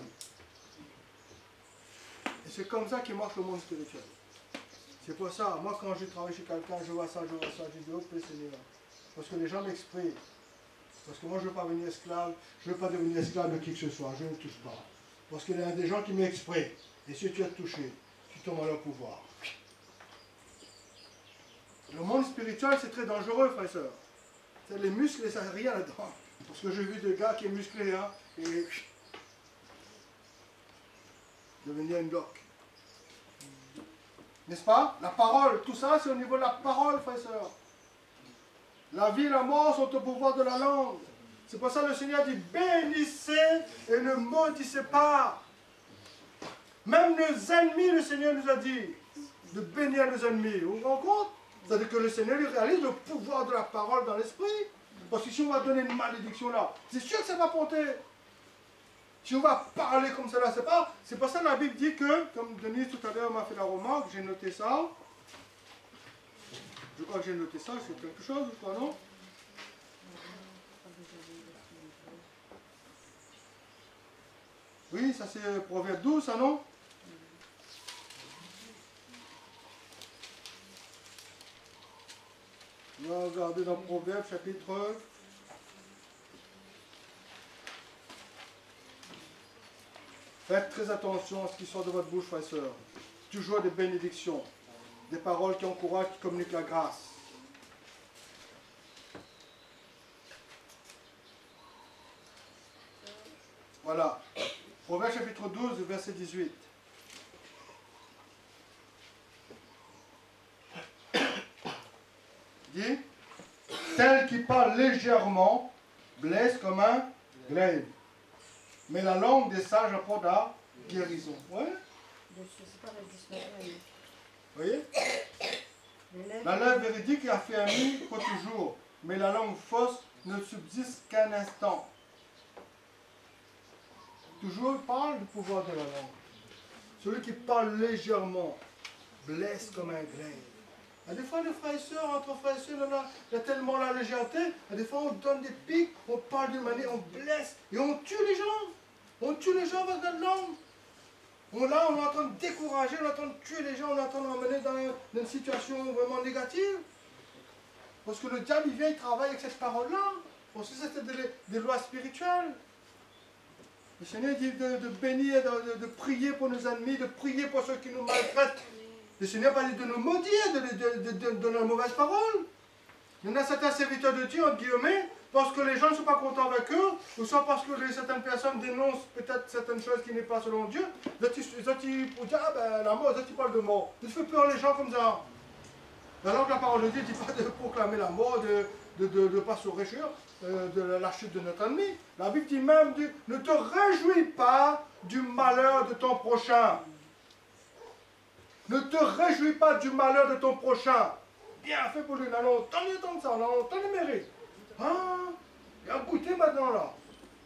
Et c'est comme ça qu'il marche le monde spirituel. C'est pour ça, moi quand je travaille chez quelqu'un, je vois ça, je dis, oh Seigneur. Parce que les gens m'expriment. Parce que moi je ne veux pas devenir esclave, je ne veux pas devenir esclave de qui que ce soit, je ne touche pas. Parce qu'il y a des gens qui m'expriment. Et si tu es touché, tu tombes à leur pouvoir. Le monde spirituel, c'est très dangereux, frère et soeur. Les muscles, ça n'a rien là-dedans. Parce que j'ai vu des gars qui sont musclés, hein, et devenir une bloc. N'est-ce pas? La parole, tout ça, c'est au niveau de la parole, frère et soeur. La vie et la mort sont au pouvoir de la langue. C'est pour ça que le Seigneur dit, bénissez et ne maudissez pas. Même nos ennemis, le Seigneur nous a dit de bénir nos ennemis. Vous vous rendez compte? C'est-à-dire que le Seigneur lui réalise le pouvoir de la parole dans l'esprit. Parce que si on va donner une malédiction là, c'est sûr que ça va porter. Si on va parler comme ça là, c'est pas ça que la Bible dit que, comme Denise tout à l'heure m'a fait la remarque, j'ai noté ça. Je crois que j'ai noté ça, c'est quelque chose, je crois, non? Oui, ça c'est Proverbe 12, ça non? On va regarder dans Proverbe chapitre. Faites très attention à ce qui sort de votre bouche, frère et soeur. Toujours des bénédictions, des paroles qui encouragent, qui communiquent la grâce. Voilà. Proverbe chapitre 12, verset 18. Tel qui parle légèrement blesse comme un glaive. Mais la langue des sages apporte la guérison. Ouais? Vous voyez? La langue véridique a fait ami pour toujours, mais la langue fausse ne subsiste qu'un instant. Toujours, il parle du pouvoir de la langue. Celui qui parle légèrement blesse comme un glaive. À des fois, les frères et sœurs, entre frères et sœurs, il y a tellement la légèreté. À des fois, on donne des pics, on parle d'une manière, on blesse et on tue les gens. On tue les gens avec notre langue. Là, on est en train de décourager, on est en train de tuer les gens, on est en train de l'emmener dans une situation vraiment négative. Parce que le diable, il vient, il travaille avec cette parole-là. Parce que c'était des lois spirituelles. Le Seigneur dit de bénir, de prier pour nos ennemis, de prier pour ceux qui nous maltraitent. Le Seigneur va dire de nous maudire, de donner la mauvaise parole. Il y en a certains serviteurs de Dieu, entre guillemets, parce que les gens ne sont pas contents avec eux, ou soit parce que certaines personnes dénoncent peut-être certaines choses qui n'est pas selon Dieu. Ils disent, ah ben la mort, ils parlent de mort. Ils font peur les gens comme ça. Alors que la parole de Dieu ne dit pas de proclamer la mort, de ne pas se réjouir de la chute de notre ennemi. La Bible dit même, ne te réjouis pas du malheur de ton prochain. Ne te réjouis pas du malheur de ton prochain. Bien fait pour lui, non, tant mieux tant que ça, non, tant le mérite. Ah, il a goûté maintenant là.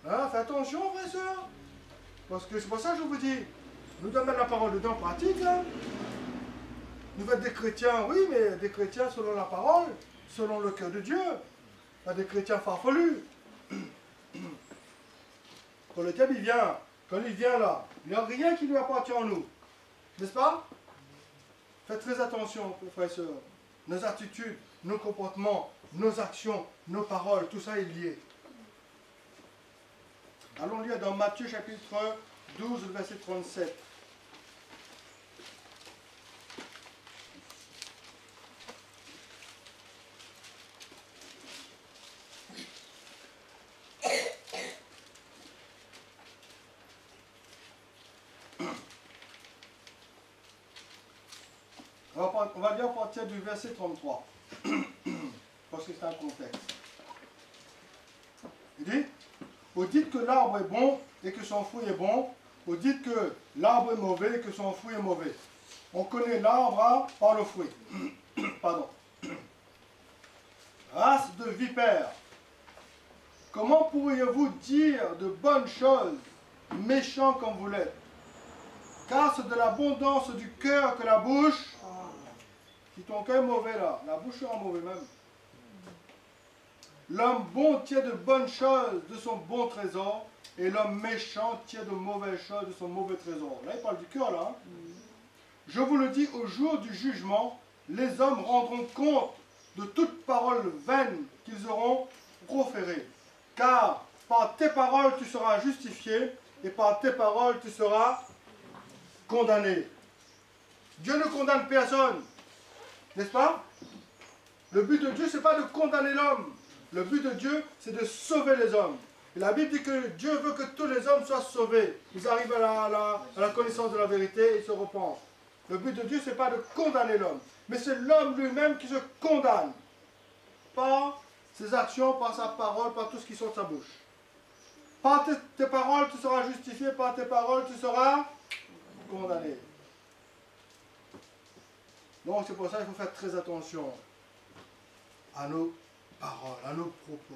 Hein, fais attention, frère et soeur. Parce que c'est pour ça que je vous dis, nous devons mettre la parole dedans en pratique. Hein. Nous êtes des chrétiens, oui, mais des chrétiens selon la parole, selon le cœur de Dieu. Pas des chrétiens farfelus. Quand le diable il vient, quand il vient là, il n'y a rien qui lui appartient en nous. N'est-ce pas? Faites très attention, frères et sœurs. Nos attitudes, nos comportements, nos actions, nos paroles, tout ça est lié. Allons lire dans Matthieu chapitre 12, verset 37. On va lire à partir du verset 33, parce que c'est un contexte. Il dit, vous dites que l'arbre est bon et que son fruit est bon, vous dites que l'arbre est mauvais et que son fruit est mauvais. On connaît l'arbre par le fruit. Pardon. Race de vipères, comment pourriez-vous dire de bonnes choses, méchants comme vous l'êtes? Car c'est de l'abondance du cœur que la bouche... Si ton cœur est mauvais là, la bouche sera mauvaise même. L'homme bon tient de bonnes choses de son bon trésor, et l'homme méchant tient de mauvaises choses de son mauvais trésor. Là, il parle du cœur là. Hein. Je vous le dis, au jour du jugement, les hommes rendront compte de toute parole vaine qu'ils auront proférée. Car par tes paroles tu seras justifié, et par tes paroles tu seras condamné. Dieu ne condamne personne. N'est-ce pas? Le but de Dieu, ce n'est pas de condamner l'homme. Le but de Dieu, c'est de sauver les hommes. Et la Bible dit que Dieu veut que tous les hommes soient sauvés. Ils arrivent à la connaissance de la vérité et se repentent. Le but de Dieu, ce n'est pas de condamner l'homme. Mais c'est l'homme lui-même qui se condamne. Par ses actions, par sa parole, par tout ce qui sort de sa bouche. Par tes paroles, tu seras justifié. Par tes paroles, tu seras condamné. Donc c'est pour ça qu'il faut faire très attention à nos paroles, à nos propos.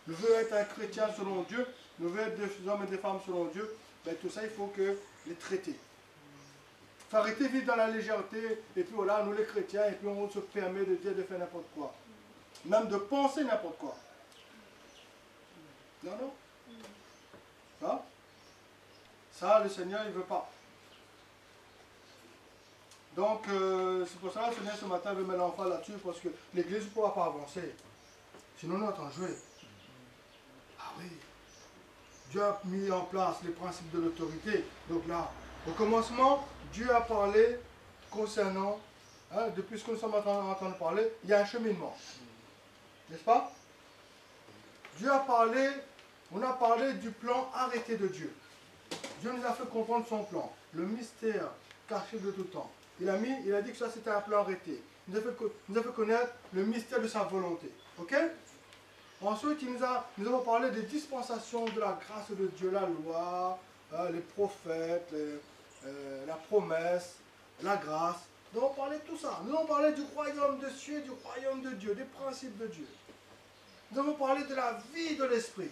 Nous voulons être un chrétien selon Dieu, nous voulons être des hommes et des femmes selon Dieu, ben, tout ça il faut que les traiter. Il faut arrêter de vivre dans la légèreté, et puis voilà, nous les chrétiens, et puis on se permet de dire de faire n'importe quoi. Même de penser n'importe quoi. Non, non. Ça, le Seigneur, il ne veut pas. Donc, c'est pour ça que le Seigneur ce matin veut mettre l'emphase là-dessus, parce que l'Église ne pourra pas avancer. Sinon, on est en train de jouer. Ah oui. Dieu a mis en place les principes de l'autorité. Donc là, au commencement, Dieu a parlé concernant, hein, depuis ce que nous sommes en train de parler, il y a un cheminement. N'est-ce pas? Dieu a parlé, on a parlé du plan arrêté de Dieu. Dieu nous a fait comprendre son plan, le mystère caché de tout temps. Il a dit que ça c'était un plan arrêté. Il nous a fait connaître le mystère de sa volonté. Ok? Ensuite, nous avons parlé des dispensations de la grâce de Dieu, la loi, les prophètes, la promesse, la grâce. Nous avons parlé de tout ça. Nous avons parlé du royaume de cieux, du royaume de Dieu, des principes de Dieu. Nous avons parlé de la vie de l'esprit.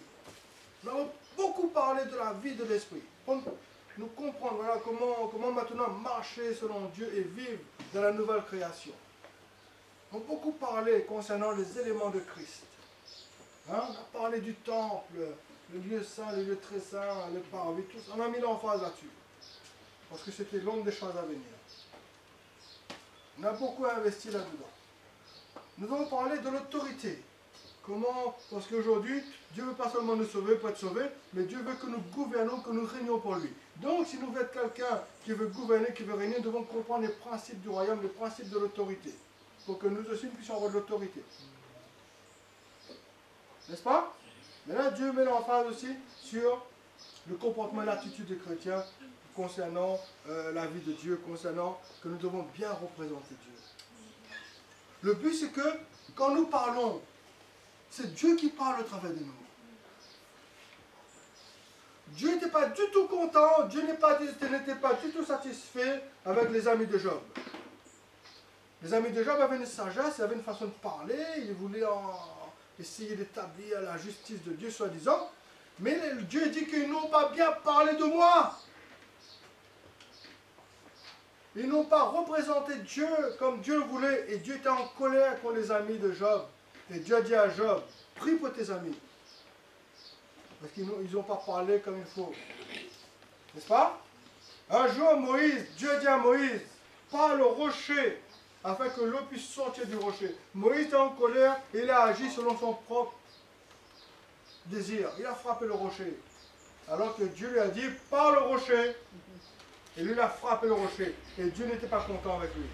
Nous avons beaucoup parlé de la vie de l'esprit. Nous comprendre voilà, comment maintenant marcher selon Dieu et vivre dans la nouvelle création. Nous avons beaucoup parlé concernant les éléments de Christ. Hein? On a parlé du temple, le lieu saint, le lieu très saint, le parvis, tout ça. On a mis l'emphase là-dessus. Parce que c'était l'une des choses à venir. On a beaucoup investi là-dedans. Nous avons parlé de l'autorité. Comment? Parce qu'aujourd'hui, Dieu ne veut pas seulement nous sauver pour être sauvé, mais Dieu veut que nous gouvernons, que nous régnons pour lui. Donc, si nous voulons être quelqu'un qui veut gouverner, qui veut régner, nous devons comprendre les principes du royaume, les principes de l'autorité. Pour que nous aussi nous puissions avoir de l'autorité. N'est-ce pas? Mais là, Dieu met l'emphase aussi sur le comportement et l'attitude des chrétiens concernant la vie de Dieu, concernant que nous devons bien représenter Dieu. Le but, c'est que quand nous parlons, c'est Dieu qui parle au travers de nous. Dieu n'était pas du tout content, Dieu n'était pas du tout satisfait avec les amis de Job. Les amis de Job avaient une sagesse, ils avaient une façon de parler, ils voulaient essayer d'établir la justice de Dieu, soi-disant. Mais Dieu dit qu'ils n'ont pas bien parlé de moi. Ils n'ont pas représenté Dieu comme Dieu le voulait. Et Dieu était en colère contre les amis de Job. Et Dieu a dit à Job, prie pour tes amis. Parce qu'ils n'ont pas parlé comme il faut. N'est-ce pas? Un jour, Dieu dit à Moïse, parle au rocher, afin que l'eau puisse sortir du rocher. Moïse était en colère et il a agi selon son propre désir. Il a frappé le rocher. Alors que Dieu lui a dit, parle au rocher. Et lui, il a frappé le rocher. Et Dieu n'était pas content avec lui.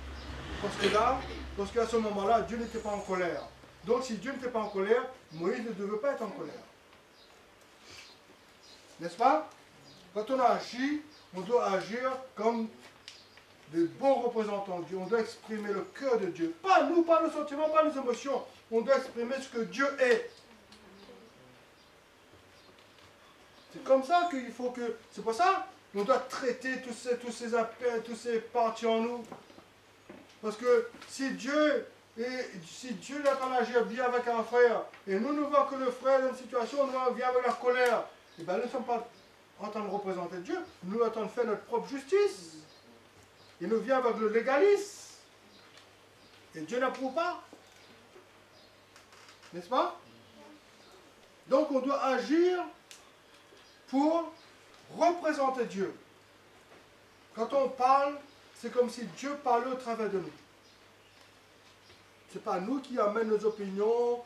Parce qu'à ce moment-là, Dieu n'était pas en colère. Donc si Dieu n'était pas en colère, Moïse ne devait pas être en colère. N'est-ce pas? Quand on agit, on doit agir comme des bons représentants de Dieu. On doit exprimer le cœur de Dieu. Pas nous, pas nos sentiments, pas nos émotions. On doit exprimer ce que Dieu est. C'est comme ça qu'il faut que... C'est pour ça qu'on doit traiter tous ces appels, tous ces parties en nous. Parce que si Dieu est en train d'agir bien avec un frère, et nous voyons que le frère est dans une situation, nous vient avec la colère, et bien nous ne sommes pas en train de représenter Dieu, nous sommes en train de faire notre propre justice. Il nous vient avec le légalisme. Et Dieu n'approuve pas. N'est-ce pas? Donc on doit agir pour représenter Dieu. Quand on parle, c'est comme si Dieu parlait au travers de nous. Ce n'est pas nous qui amènent nos opinions,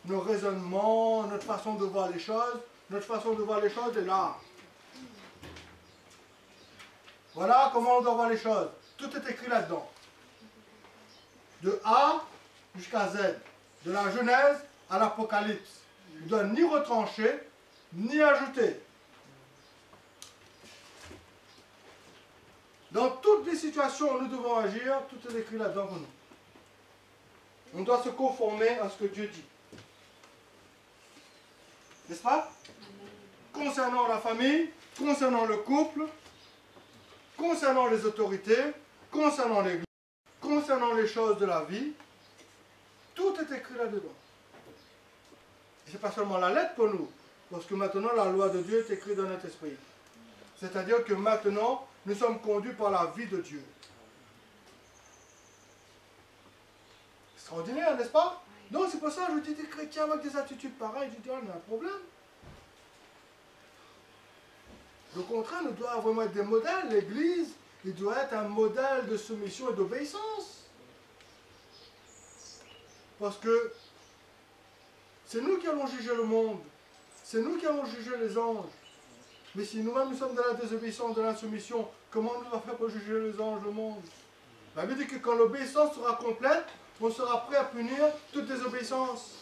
nos raisonnements, notre façon de voir les choses. Notre façon de voir les choses est là. Voilà comment on doit voir les choses. Tout est écrit là-dedans. De A jusqu'à Z. De la Genèse à l'Apocalypse. Il ne doit ni retrancher, ni ajouter. Dans toutes les situations où nous devons agir, tout est écrit là-dedans pour nous. On doit se conformer à ce que Dieu dit. N'est-ce pas? Concernant la famille, concernant le couple, concernant les autorités, concernant l'Église, concernant les choses de la vie, tout est écrit là-dedans. Et ce n'est pas seulement la lettre pour nous, parce que maintenant la loi de Dieu est écrite dans notre esprit. C'est-à-dire que maintenant, nous sommes conduits par la vie de Dieu. Extraordinaire, n'est-ce pas? Donc c'est pour ça que je dis des chrétiens avec des attitudes pareilles, je dis, on a un problème. Au contraire, nous devons vraiment être des modèles. L'Église, il doit être un modèle de soumission et d'obéissance. Parce que c'est nous qui allons juger le monde. C'est nous qui allons juger les anges. Mais si nous-mêmes nous sommes dans la désobéissance, dans l'insoumission, comment nous allons faire pour juger les anges, le monde? La Bible dit que quand l'obéissance sera complète, on sera prêt à punir toute désobéissance.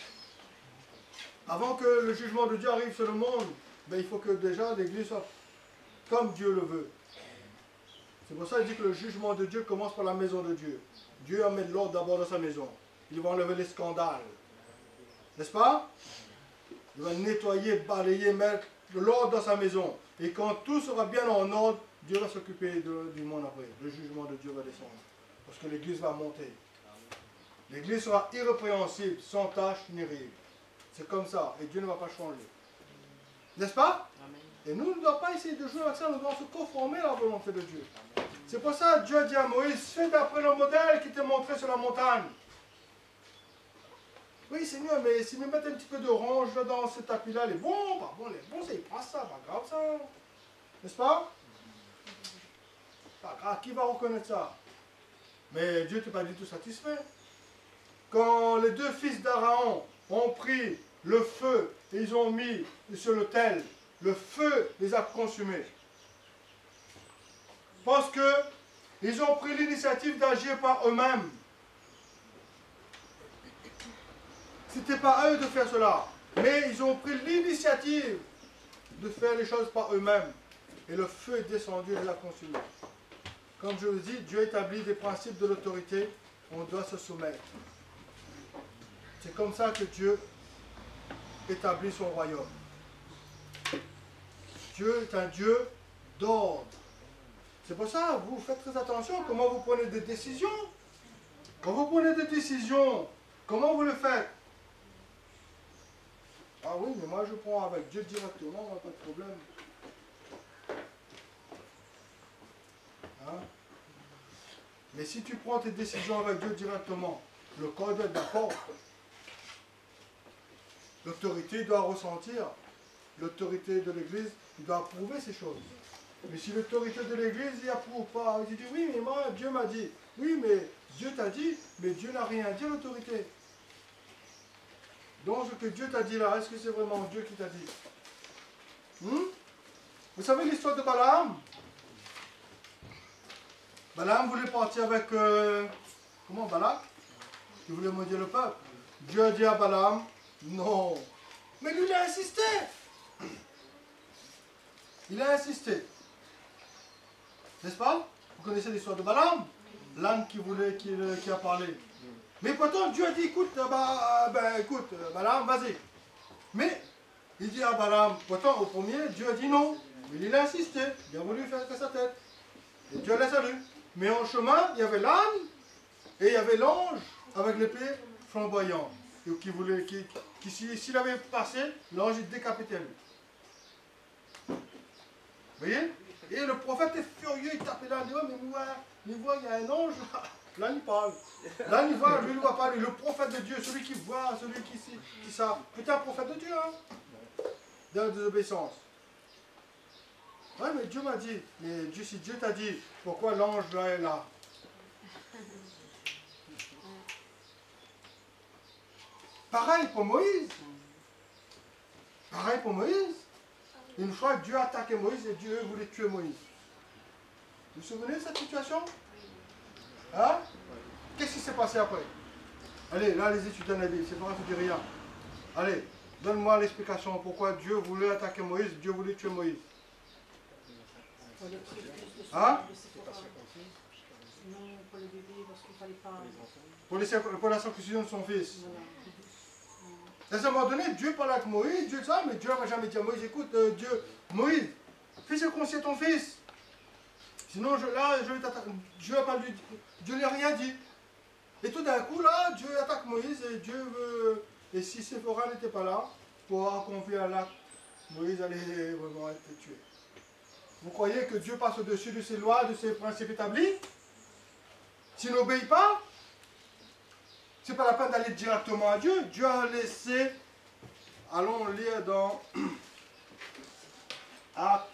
Avant que le jugement de Dieu arrive sur le monde, ben, il faut que déjà l'Église soit comme Dieu le veut. C'est pour ça qu'il dit que le jugement de Dieu commence par la maison de Dieu. Dieu amène l'ordre d'abord dans sa maison. Il va enlever les scandales. N'est-ce pas? Il va nettoyer, balayer, mettre de l'ordre dans sa maison. Et quand tout sera bien en ordre, Dieu va s'occuper du monde après. Le jugement de Dieu va descendre. Parce que l'église va monter. L'église sera irrépréhensible, sans tache ni rire. C'est comme ça. Et Dieu ne va pas changer. N'est-ce pas? Amen. Et nous ne devons pas essayer de jouer avec ça. Nous devons se conformer à la volonté de Dieu. C'est pour ça que Dieu a dit à Moïse, fais d'après le modèle qui t'est montré sur la montagne. Oui, Seigneur, mais si nous mettons un petit peu d'orange dans ce tapis-là, les bons, pas bon, les bons, c'est pas ça, pas grave ça. N'est-ce pas? Pas grave, qui va reconnaître ça? Mais Dieu n'était pas du tout satisfait. Quand les deux fils d'Aaron ont pris le feu et ils ont mis sur l'autel, le feu les a consumés. Parce qu'ils ont pris l'initiative d'agir par eux-mêmes. Ce n'était pas à eux de faire cela, mais ils ont pris l'initiative de faire les choses par eux-mêmes. Et le feu est descendu et les a consumés. Comme je vous dis, Dieu établit des principes de l'autorité, on doit se soumettre. C'est comme ça que Dieu établit son royaume. Dieu est un Dieu d'ordre. C'est pour ça, vous faites très attention à comment vous prenez des décisions. Quand vous prenez des décisions, comment vous le faites? Ah oui, mais moi je prends avec Dieu directement, pas de problème. Hein? Mais si tu prends tes décisions avec Dieu directement, le corps doit être d'accord. L'autorité doit ressentir. L'autorité de l'Église doit approuver ces choses. Mais si l'autorité de l'Église n'approuve pas, il dit oui, mais moi, Dieu m'a dit. Oui, mais Dieu t'a dit, mais Dieu n'a rien dit à l'autorité. Donc ce que Dieu t'a dit là, est-ce que c'est vraiment Dieu qui t'a dit? Vous savez l'histoire de Balaam? Balaam voulait partir avec, comment, Balak? Qui voulait maudire le peuple. Dieu a dit à Balaam, non. Mais lui, il a insisté. Il a insisté. N'est-ce pas? Vous connaissez l'histoire de Balaam? L'âne qui a parlé. Mais pourtant, Dieu a dit, écoute, écoute, Balaam, vas-y. Mais, il dit à Balaam, pourtant, au premier, Dieu a dit non. Mais il a insisté. Il a voulu faire que sa tête. Et Dieu l'a salué. Mais en chemin, il y avait l'âne et il y avait l'ange avec l'épée flamboyante. Qui s'il avait passé, l'ange il décapitait lui. Vous voyez? Et le prophète est furieux, il tapait là, il dit, oh, mais moi, il y a un ange. Là, il parle. Là, il voit, lui, il ne voit pas. Lui, le prophète de Dieu, celui qui voit, celui qui sait. Peut-être un prophète de Dieu, hein? Dans la désobéissance. Oui, mais Dieu m'a dit. Mais Dieu, si Dieu t'a dit, pourquoi l'ange là est là? Pareil pour Moïse. Pareil pour Moïse. Une fois, Dieu a attaqué Moïse et Dieu voulait tuer Moïse. Vous vous souvenez de cette situation? Hein? Qu'est-ce qui s'est passé après? Allez, là, les étudiants de la Bible, c'est pas grave, je dis rien. Allez, donne-moi l'explication pourquoi Dieu voulait attaquer Moïse, Dieu voulait tuer Moïse. Hein? Pour la circoncision de son fils. À un moment donné, Dieu parle avec Moïse, Dieu dit ça, mais Dieu n'a jamais dit à Moïse, écoute, Moïse, fais circoncire ton fils. Sinon, je vais t'attaquer. Dieu n'a rien dit. Et tout d'un coup, là, Dieu attaque Moïse et Dieu veut... Et si Séphora n'était pas là, pour accomplir un acte, Moïse allait vraiment être tué. Vous croyez que Dieu passe au-dessus de ses lois, de ses principes établis? S'il n'obéit pas, c'est pas la peine d'aller directement à Dieu. Dieu a laissé, allons lire dans Actes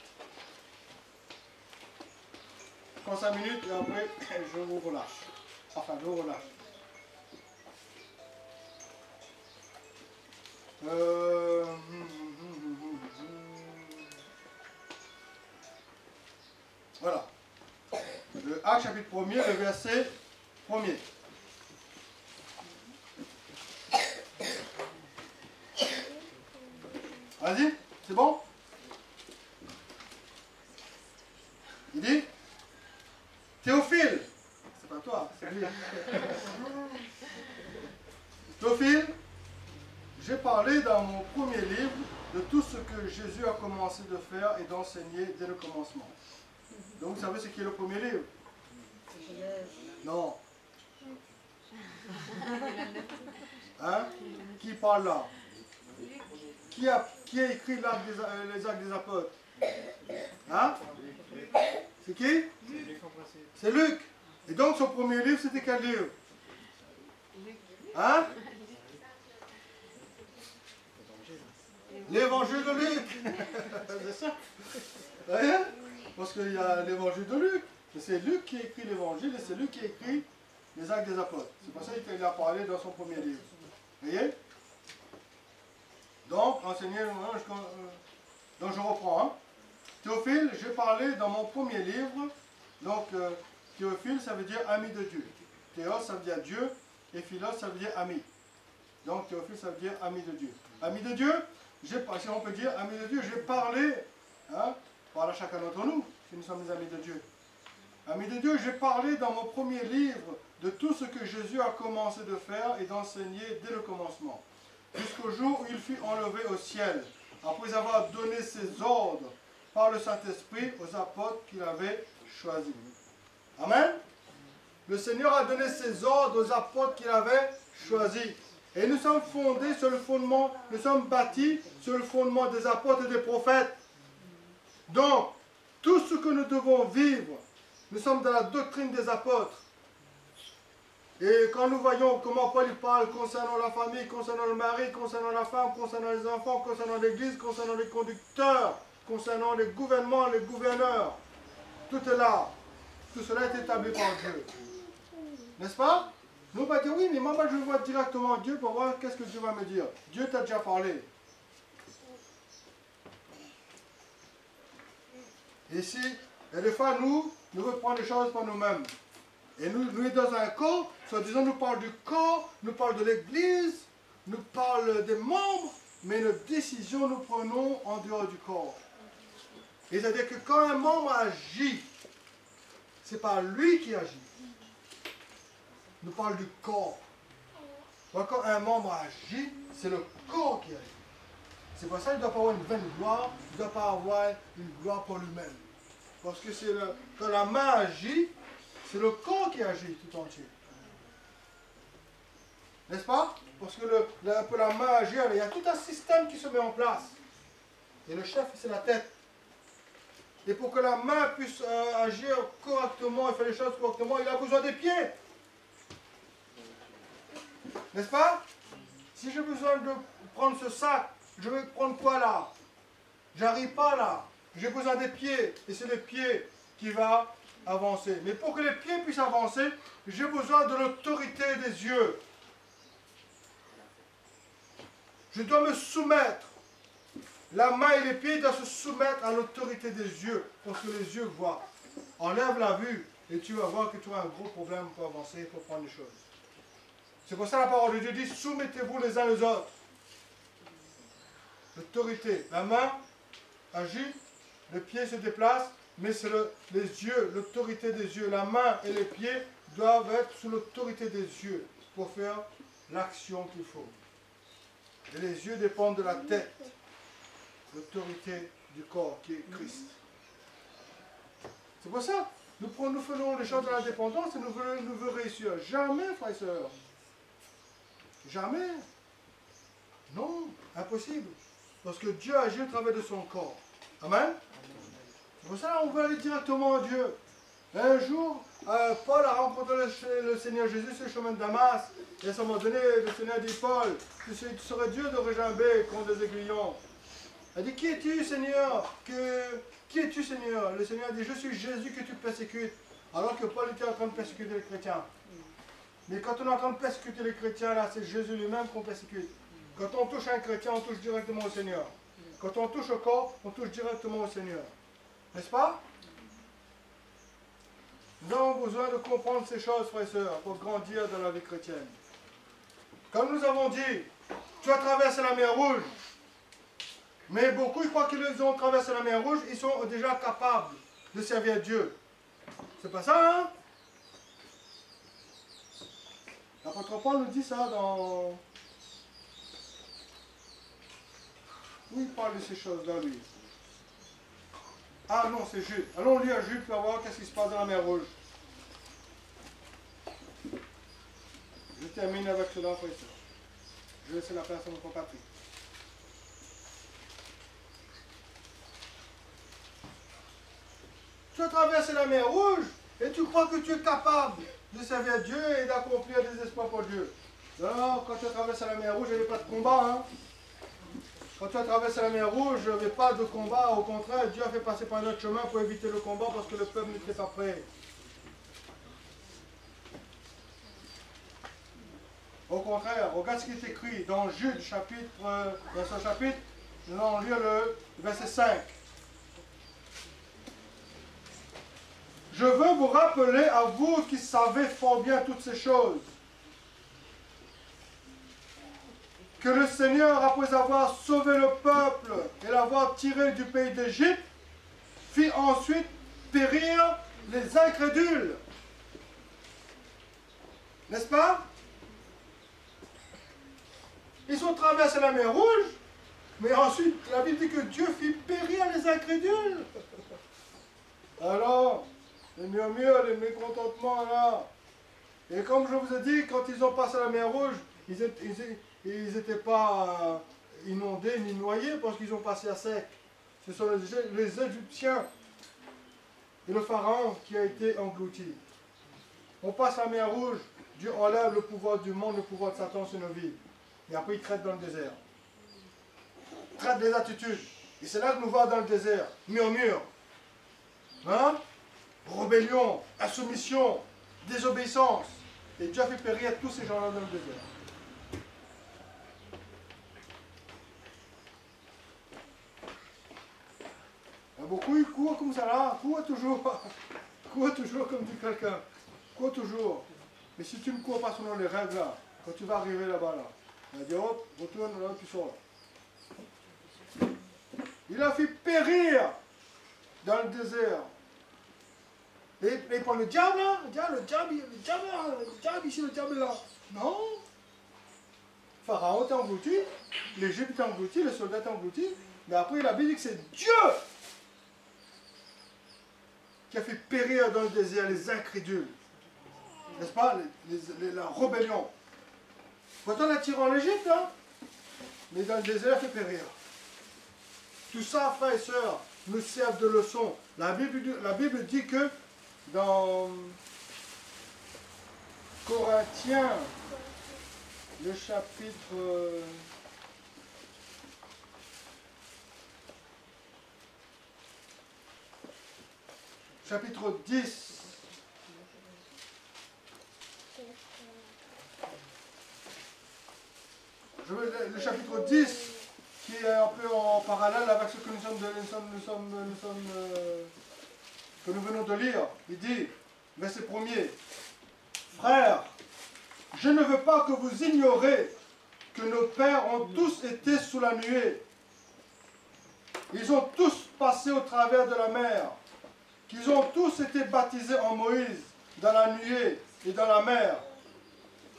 35 minutes et après je vous relâche. Enfin, je vous relâche. Voilà. Le Actes chapitre 1er, le verset 1er. Vas-y, c'est bon? Il dit, Théophile, c'est pas toi, c'est lui. Théophile, j'ai parlé dans mon premier livre de tout ce que Jésus a commencé de faire et d'enseigner dès le commencement. Donc vous savez ce qui est le premier livre? Non. Hein? Qui parle là? Qui a écrit les actes des apôtres? Hein? C'est qui? C'est Luc. Et donc son premier livre, c'était quel livre? Hein? L'évangile de Luc. C'est ça? Voyez? Parce qu'il y a l'évangile de Luc. C'est Luc qui écrit l'évangile et c'est Luc qui écrit les actes des apôtres. C'est pour ça qu'il a parlé dans son premier livre. Voyez? Donc, enseigner, donc je reprends. Hein. Théophile, j'ai parlé dans mon premier livre. Donc, Théophile, ça veut dire ami de Dieu. Théos, ça veut dire Dieu. Et Philos, ça veut dire ami. Donc, Théophile, ça veut dire ami de Dieu. Ami de Dieu, si on peut dire ami de Dieu, j'ai parlé, hein, par chacun d'entre nous, si nous sommes des amis de Dieu. Ami de Dieu, j'ai parlé dans mon premier livre de tout ce que Jésus a commencé de faire et d'enseigner dès le commencement, jusqu'au jour où il fut enlevé au ciel, après avoir donné ses ordres par le Saint-Esprit aux apôtres qu'il avait choisis. Amen. Le Seigneur a donné ses ordres aux apôtres qu'il avait choisis. Et nous sommes fondés sur le fondement, nous sommes bâtis sur le fondement des apôtres et des prophètes. Donc, tout ce que nous devons vivre, nous sommes dans la doctrine des apôtres. Et quand nous voyons comment Paul parle concernant la famille, concernant le mari, concernant la femme, concernant les enfants, concernant l'église, concernant les conducteurs, concernant les gouvernements, les gouverneurs, tout est là. Tout cela est établi par Dieu. N'est-ce pas? Nous, on va dire, oui, mais moi, je vois directement Dieu pour voir qu'est-ce que Dieu va me dire. Dieu t'a déjà parlé. Ici, et des fois, nous voulons prendre les choses par nous-mêmes. Et nous sommes dans un corps, soi-disant, nous parle du corps, nous parle de l'église, nous parle des membres, mais nos décisions, nous prenons en dehors du corps. Et c'est-à-dire que quand un membre agit, ce n'est pas lui qui agit. Nous parle du corps. Quand un membre agit, c'est le corps qui agit. C'est pour ça qu'il ne doit pas avoir une vaine gloire, il ne doit pas avoir une gloire pour lui-même. Parce que quand la main agit, c'est le corps qui agit tout entier. N'est-ce pas? Parce que pour la main agir, il y a tout un système qui se met en place. Et le chef, c'est la tête. Et pour que la main puisse agir correctement et faire les choses correctement, il a besoin des pieds. N'est-ce pas? Si j'ai besoin de prendre ce sac, je vais prendre quoi là? J'arrive pas là. J'ai besoin des pieds. Et c'est les pieds qui vont avancer. Mais pour que les pieds puissent avancer, j'ai besoin de l'autorité des yeux. Je dois me soumettre. La main et les pieds doivent se soumettre à l'autorité des yeux. Parce que les yeux voient. Enlève la vue et tu vas voir que tu as un gros problème pour avancer, pour prendre les choses. C'est pour ça que la parole de Dieu dit, soumettez-vous les uns aux autres. L'autorité. La main agit, le pied se déplace, mais c'est les yeux, l'autorité des yeux. La main et les pieds doivent être sous l'autorité des yeux pour faire l'action qu'il faut. Et les yeux dépendent de la tête, l'autorité du corps qui est Christ. C'est pour ça, nous faisons les choses de l'indépendance et nous voulons réussir. Jamais, frères et sœurs. Jamais. Non, impossible. Parce que Dieu agit au travers de son corps. Amen. C'est pour ça qu'on veut aller directement à Dieu. Un jour, Paul a rencontré le Seigneur Jésus sur le chemin de Damas. Et à un moment donné, le Seigneur dit, Paul, tu serais Dieu de regimber contre des aiguillons. Il dit, qui es-tu, Seigneur? Qui es-tu, Seigneur? Le Seigneur dit, je suis Jésus que tu persécutes. Alors que Paul était en train de persécuter les chrétiens. Mais quand on est en train de persécuter les chrétiens, là, c'est Jésus lui-même qu'on persécute. Quand on touche un chrétien, on touche directement au Seigneur. Quand on touche au corps, on touche directement au Seigneur. N'est-ce pas? Nous avons besoin de comprendre ces choses, frères et sœurs, pour grandir dans la vie chrétienne. Comme nous avons dit, tu as traversé la mer Rouge. Mais beaucoup, ils croient qu'ils ont traversé la mer Rouge, ils sont déjà capables de servir Dieu. C'est pas ça, hein? L'apôtre Paul nous dit ça dans Où il parle de ces choses-là, lui? Ah non, c'est Jude. Allons lire Jude pour voir qu'est-ce qui se passe dans la mer Rouge. Je termine avec cela, frère et sœur. Je vais laisser la place à mon compatriote. Tu as traversé la mer Rouge et tu crois que tu es capable de servir Dieu et d'accomplir des espoirs pour Dieu. Non, quand tu as traversé la mer Rouge, il n'y avait pas de combat. Hein? Quand tu as traversé la mer Rouge, il n'y avait pas de combat. Au contraire, Dieu a fait passer par un autre chemin pour éviter le combat parce que le peuple n'était pas prêt. Au contraire, regarde ce qui est écrit dans Jude, dans ce chapitre, nous allons lire le verset 5. Je veux vous rappeler à vous qui savez fort bien toutes ces choses, que le Seigneur, après avoir sauvé le peuple et l'avoir tiré du pays d'Égypte, fit ensuite périr les incrédules. N'est-ce pas? Ils ont traversé la mer Rouge, mais ensuite la Bible dit que Dieu fit périr les incrédules. Alors, les murmures, les mécontentements là. Et comme je vous ai dit, quand ils ont passé la mer Rouge, ils n'étaient pas inondés ni noyés parce qu'ils ont passé à sec. Ce sont les Égyptiens et le Pharaon qui a été englouti. On passe la mer Rouge, Dieu enlève le pouvoir du monde, le pouvoir de Satan sur nos vies. Et après, il traite dans le désert. Il traite des attitudes. Et c'est là que nous voyons dans le désert. Murmure. Hein? Rébellion, insoumission, désobéissance. Et Dieu a fait périr tous ces gens-là dans le désert. Il y a beaucoup, ils courent comme ça là. Cours toujours. Cours toujours comme dit quelqu'un. Cours toujours. Mais si tu ne cours pas selon les règles là, quand tu vas arriver là-bas là, il va dire hop, retourne là, tu sors là. Il a fait périr dans le désert. Et pour le diable, là, le diable ici, le diable là. Non. Pharaon est englouti, l'Égypte est englouti, les soldats sont engloutis. Mais après, la Bible dit que c'est Dieu qui a fait périr dans le désert les incrédules. N'est-ce pas? La rébellion. Pourtant, on a tiré en Égypte, hein? Mais dans le désert, il fait périr. Tout ça, frères et sœurs, nous servent de leçon. La Bible dit que dans Corinthiens, le chapitre 10, le chapitre 10, qui est un peu en parallèle avec ce que que nous venons de lire. Il dit, verset 1er, frères, je ne veux pas que vous ignorez que nos pères ont tous été sous la nuée. Ils ont tous passé au travers de la mer, qu'ils ont tous été baptisés en Moïse, dans la nuée et dans la mer,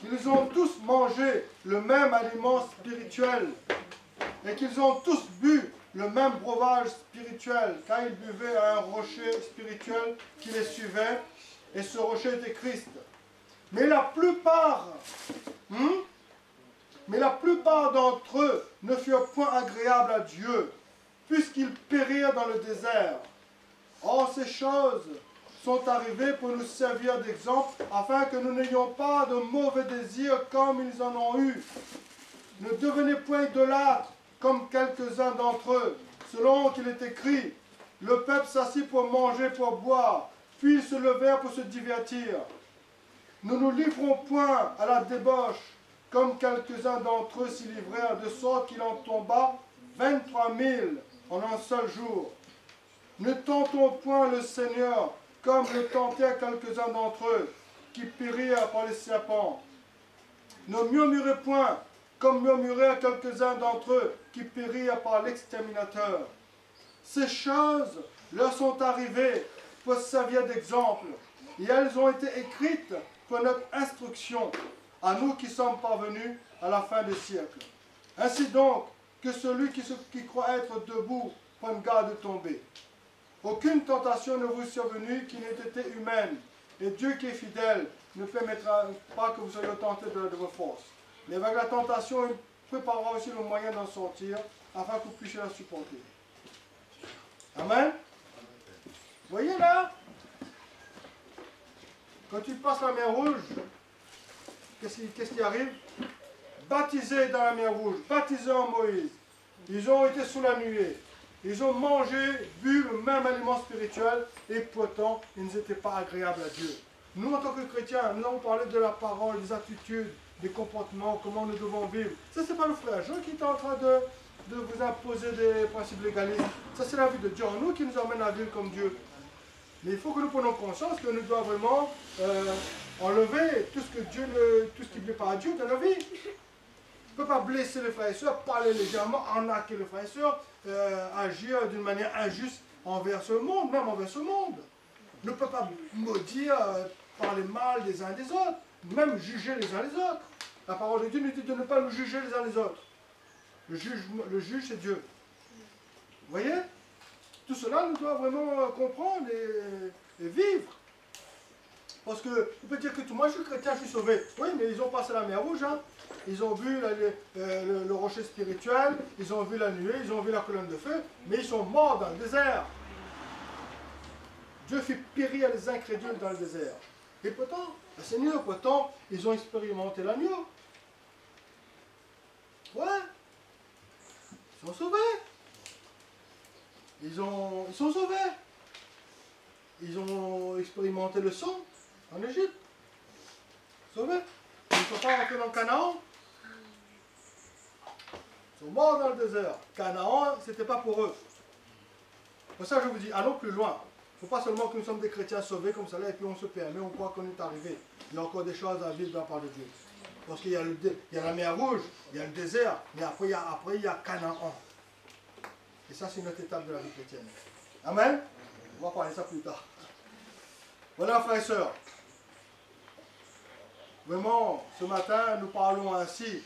qu'ils ont tous mangé le même aliment spirituel et qu'ils ont tous bu le même breuvage spirituel, car ils buvaient à un rocher spirituel qui les suivait, et ce rocher était Christ. Mais la plupart d'entre eux ne furent point agréables à Dieu, puisqu'ils périrent dans le désert. Or, ces choses sont arrivées pour nous servir d'exemple, afin que nous n'ayons pas de mauvais désirs comme ils en ont eu. Ne devenez point idolâtres, comme quelques-uns d'entre eux, selon qu'il est écrit, le peuple s'assit pour manger, pour boire, puis ils se levèrent pour se divertir. Ne nous livrons point à la débauche, comme quelques-uns d'entre eux s'y livrèrent, de sorte qu'il en tomba 23 000 en un seul jour. Ne tentons point le Seigneur, comme le tentèrent quelques-uns d'entre eux, qui périrent par les serpents. Ne murmurez point, comme murmurèrent quelques-uns d'entre eux, qui périrent par l'exterminateur. Ces choses leur sont arrivées pour servir d'exemple, et elles ont été écrites pour notre instruction, à nous qui sommes parvenus à la fin des siècles. Ainsi donc, que celui qui croit être debout prenne garde de tomber. Aucune tentation ne vous est survenue qui n'ait été humaine. Et Dieu qui est fidèle ne permettra pas que vous soyez tentés de vos forces. Mais avec la tentation, il préparera aussi le moyen d'en sortir afin que vous puissiez la supporter. Amen. Vous voyez là, quand tu passes la mer rouge, qu'est-ce qui arrive? Baptisés dans la mer rouge, baptisés en Moïse. Ils ont été sous la nuée. Ils ont mangé, bu le même aliment spirituel et pourtant, ils n'étaient pas agréables à Dieu. Nous, en tant que chrétiens, nous avons parlé de la parole, des attitudes, des comportements, comment nous devons vivre. Ça, ce n'est pas le frère Jean qui est en train de vous imposer des principes légalistes. Ça, c'est la vie de Dieu en nous qui nous emmène à vivre comme Dieu. Mais il faut que nous prenions conscience que nous devons vraiment enlever tout ce qui ne plaît pas à Dieu dans la vie. On ne peut pas blesser les frères et sœurs, parler légèrement, arnaquer les frères et sœurs, agir d'une manière injuste envers ce monde, même envers ce monde. On ne peut pas maudire, parler mal des uns et des autres, même juger les uns les autres. La parole de Dieu nous dit de ne pas nous juger les uns les autres. Le juge, c'est Dieu. Vous voyez? Tout cela, nous doit vraiment comprendre et vivre. Parce que, on peut dire que moi je suis chrétien, je suis sauvé. Oui, mais ils ont passé la mer rouge, hein. Ils ont vu le rocher spirituel, ils ont vu la nuée, ils ont vu la colonne de feu, mais ils sont morts dans le désert. Dieu fit périr les incrédules dans le désert. Et pourtant, le Seigneur, pourtant, ils ont expérimenté l'agneau. Ouais. Ils sont sauvés. Ils sont sauvés. Ils ont expérimenté le sang en Égypte. Sauvés. Ils ne sont pas rentrés dans le Canaan. Ils sont morts dans le désert. Canaan, ce n'était pas pour eux. Pour ça, je vous dis, allons plus loin. Il ne faut pas seulement que nous sommes des chrétiens sauvés comme ça là et puis on se permet, on croit qu'on est arrivé. Il y a encore des choses à vivre de la part de Dieu. Parce qu'il y a la mer rouge, il y a le désert, mais après il y a Canaan. Et ça, c'est une autre étape de la vie chrétienne. Amen. On va parler de ça plus tard. Voilà, frères et sœurs. Vraiment, ce matin, nous parlons ainsi,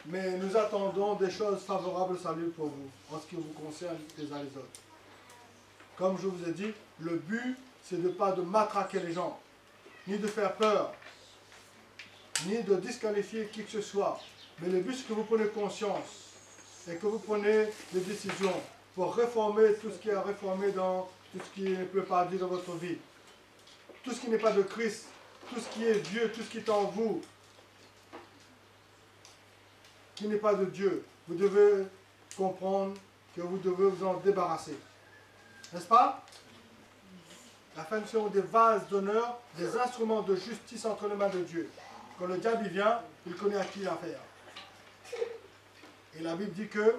mais nous attendons des choses favorables au salut pour vous, en ce qui vous concerne les uns les autres. Comme je vous ai dit, le but, c'est de pas de matraquer les gens, ni de faire peur, ni de disqualifier qui que ce soit. Mais le but, c'est que vous preniez conscience et que vous preniez des décisions pour réformer tout ce qui est à réformer dans tout ce qui ne peut pas dire dans votre vie. Tout ce qui n'est pas de Christ, tout ce qui est vieux, tout ce qui est en vous, qui n'est pas de Dieu. Vous devez comprendre que vous devez vous en débarrasser. N'est-ce pas? Afin que nous soyons des vases d'honneur, des instruments de justice entre les mains de Dieu. Quand le diable vient, il connaît à qui il a affaire. Et la Bible dit que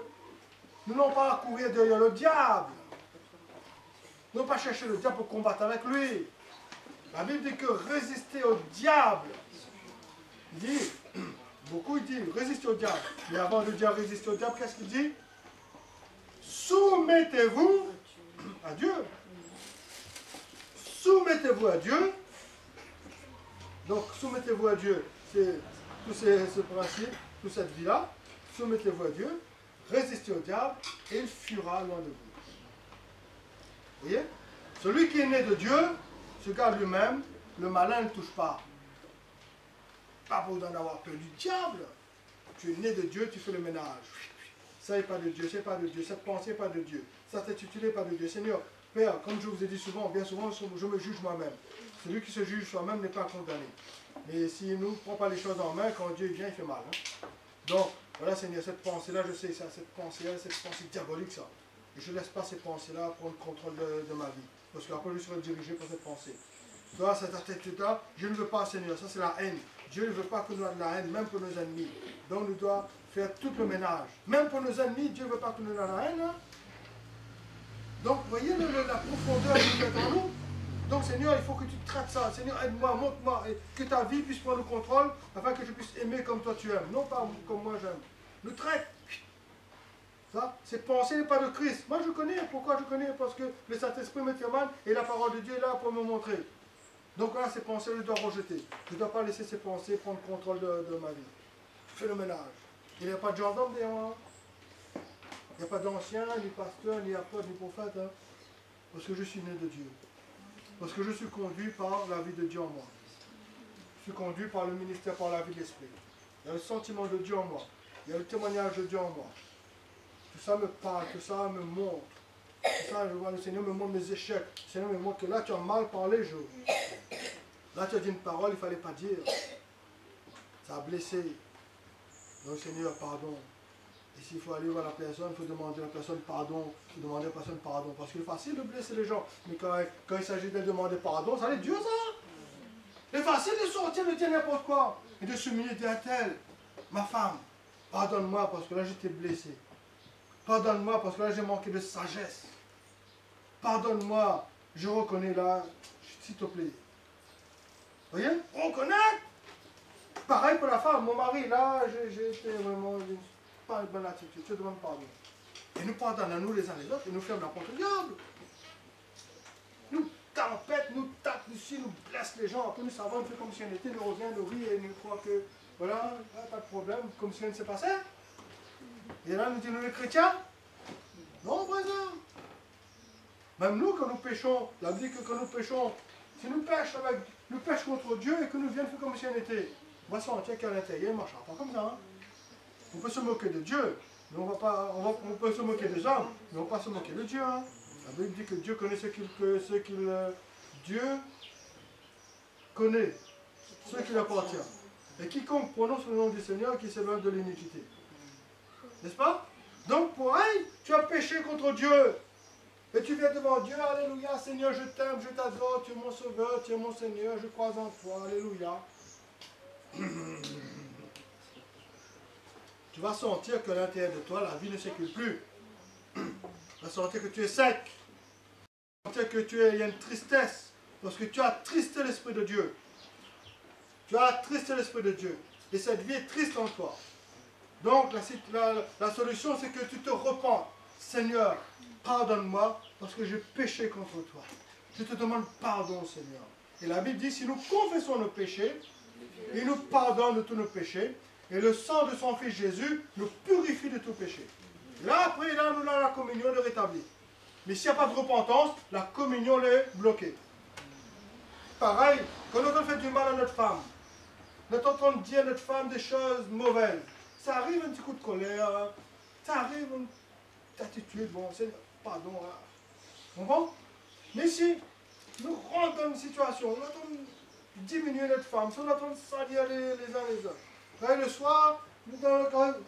nous n'allons pas courir derrière le diable. Nous n'allons pas chercher le diable pour combattre avec lui. La Bible dit que résister au diable. Il dit, beaucoup il dit, résistez au diable. Mais avant de dire résister au diable, qu'est-ce qu'il dit? Soumettez-vous à Dieu. Soumettez-vous à Dieu. Donc, soumettez-vous à Dieu. C'est tout ce principe, toute cette vie-là. Soumettez-vous à Dieu. Résistez au diable et il fuira loin de vous. Vous voyez? Celui qui est né de Dieu se garde lui-même. Le malin ne touche pas. Pas pour en avoir peur du diable. Tu es né de Dieu, tu fais le ménage. Ça n'est pas de Dieu, c'est pas de Dieu. Cette pensée n'est pas de Dieu. Cette attitude n'est pas de Dieu. Seigneur, Père, comme je vous ai dit souvent, bien souvent, je me juge moi-même. Celui qui se juge soi-même n'est pas condamné. Mais s'il ne prend pas les choses en main, quand Dieu vient, il fait mal. Hein? Donc, voilà Seigneur, cette pensée-là, je sais ça, cette pensée diabolique, ça. Et je ne laisse pas ces pensées-là prendre le contrôle de ma vie. Parce qu'après, je serai dirigé par cette pensée. Toi, cette attitude-là, je ne veux pas, Seigneur, ça c'est la haine. Dieu ne veut pas que nous ayons de la haine, même pour nos ennemis. Donc, nous devons faire tout le ménage. Même pour nos ennemis, Dieu ne veut pas que nous ayons de la haine. Hein? Donc, vous voyez la profondeur qui est en nous. Donc, Seigneur, il faut que tu traites ça. Seigneur, aide-moi, montre-moi, et que ta vie puisse prendre le contrôle, afin que je puisse aimer comme toi tu aimes. Non pas comme moi j'aime. Nous traite. Ça, cette pensée n'est pas de Christ. Moi, je connais. Pourquoi je connais? Parce que le Saint-Esprit me témoigne et la parole de Dieu est là pour me montrer. Donc, voilà, ces pensées, je dois rejeter. Je ne dois pas laisser ces pensées prendre contrôle de ma vie. Fais le ménage. Il n'y a pas de gendarme derrière moi. n'y a pas d'ancien, ni pasteur, ni apôtre, ni prophète. Hein, parce que je suis né de Dieu. Parce que je suis conduit par la vie de Dieu en moi. Je suis conduit par le ministère, par la vie de l'Esprit. Il y a le sentiment de Dieu en moi. Il y a le témoignage de Dieu en moi. Tout ça me parle, tout ça me montre. Tout ça, je vois le Seigneur me montre mes échecs. Le Seigneur me montre que là, tu as mal parlé, Joe. Là, tu as dit une parole, il ne fallait pas dire. Ça a blessé. Donc, Seigneur, pardon. Et s'il faut aller voir la personne, il faut demander à la personne pardon. Il faut demander à la personne pardon. Parce qu'il est facile de blesser les gens. Mais quand il s'agit de demander pardon, ça allait Dieu, ça. C'est facile de sortir, de dire n'importe quoi. Et de s'humilier, de dire à tel, ma femme, pardonne-moi parce que là, j'étais blessé. Pardonne-moi parce que là, j'ai manqué de sagesse. Pardonne-moi, je reconnais là, s'il te plaît. Vous voyez? Reconnaître. Pareil pour la femme, mon mari, là, j'ai été vraiment pas une bonne attitude, je demande pardon. Et nous pardonnons nous les uns les autres et nous fermons la porte au diable. Nous tempête, nous tape ici, nous blesse les gens. Après nous savons, on fait comme si on était, nous revient, nous rit et nous croit que, voilà, pas de problème, comme si rien ne s'est passé. Et là, nous disons, nous les chrétiens, non, frère. Même nous, quand nous péchons, la Bible dit que quand nous péchons, si nous pêchons contre Dieu et que nous viennent faire comme si on était, on va sentir qu'à l'intérieur, il ne marchera pas comme ça. Hein. On peut se moquer de Dieu, mais on peut se moquer des hommes, mais on ne va pas se moquer de Dieu. Hein. La Bible dit que Dieu connaît Dieu connaît ceux qui l'appartiennent. Et quiconque prononce le nom du Seigneur qui s'éloigne de l'iniquité. N'est-ce pas? Donc, pareil, tu as péché contre Dieu. Et tu viens devant Dieu, alléluia, Seigneur, je t'aime, je t'adore, tu es mon sauveur, tu es mon Seigneur, je crois en toi, alléluia. Tu vas sentir que à l'intérieur de toi, la vie ne circule plus. Tu vas sentir que tu es sec. Tu vas sentir que il y a une tristesse. Parce que tu as attristé l'Esprit de Dieu. Tu as attristé l'Esprit de Dieu. Et cette vie est triste en toi. Donc la solution, c'est que tu te repens. Seigneur, pardonne-moi parce que j'ai péché contre toi. Je te demande pardon, Seigneur. Et la Bible dit, si nous confessons nos péchés, il nous pardonne de tous nos péchés. Et le sang de son Fils Jésus nous purifie de tout péché. Là, après, nous avons la communion de rétablir. Mais s'il n'y a pas de repentance, la communion est bloquée. Pareil, quand on fait du mal à notre femme, nous sommes en train de dire à notre femme des choses mauvaises. Ça arrive un petit coup de colère, ça arrive une attitude, bon, c'est pardon. Vous comprenez? Mais si nous rentrons dans une situation, nous allons diminuer notre femme, si on attend de salir les uns les autres. Et le soir, vous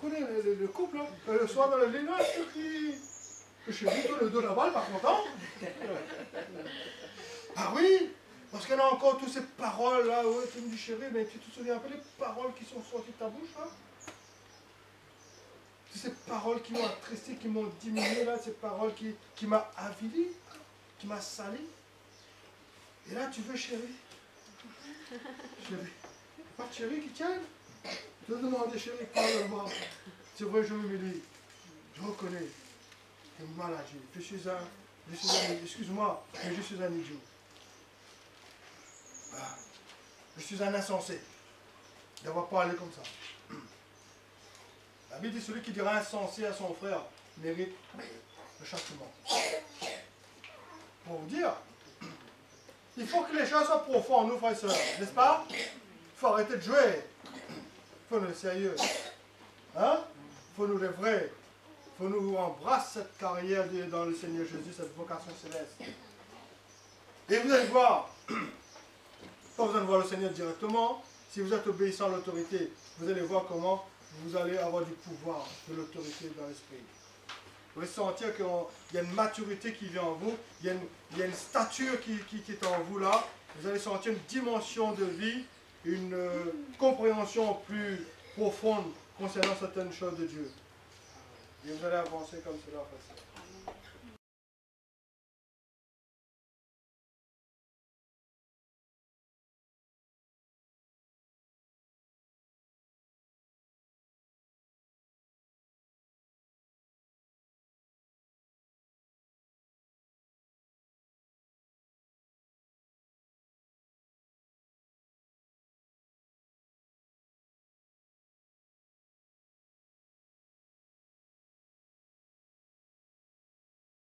connaissez le couple, hein, le soir dans le lit, là, je suis vite le dos là-bas, pas content. Ah oui, parce qu'elle a encore toutes ces paroles là, ouais, tu me dis chérie, mais tu te souviens un peu des paroles qui sont sorties de ta bouche là? Toutes ces paroles qui m'ont attristé, qui m'ont diminué là, ces paroles qui m'ont avili, qui m'ont sali. Et là, tu veux chérie? Chérie. Pas de chérie qui tienne? Je te demande, chérie, parle-moi. C'est vrai, je m'humilie. Je reconnais. Je suis mal agi. Excuse-moi, mais je suis un idiot. Ah, je suis un insensé d'avoir parlé comme ça. La Bible dit celui qui dira insensé à son frère mérite le châtiment. Pour vous dire, il faut que les choses soient profondes, nous frères et sœurs, n'est-ce pas? Il faut arrêter de jouer. Il faut nous être sérieux. Hein? Il faut nous être vrais. Il faut nous embrasser cette carrière dans le Seigneur Jésus, cette vocation céleste. Et vous allez voir, pas besoin de voir le Seigneur directement. Si vous êtes obéissant à l'autorité, vous allez voir comment vous allez avoir du pouvoir, de l'autorité dans l'esprit. Vous allez sentir qu'il y a une maturité qui vient en vous, il y a une stature qui est en vous là. Vous allez sentir une dimension de vie, une compréhension plus profonde concernant certaines choses de Dieu. Et vous allez avancer comme cela, frère.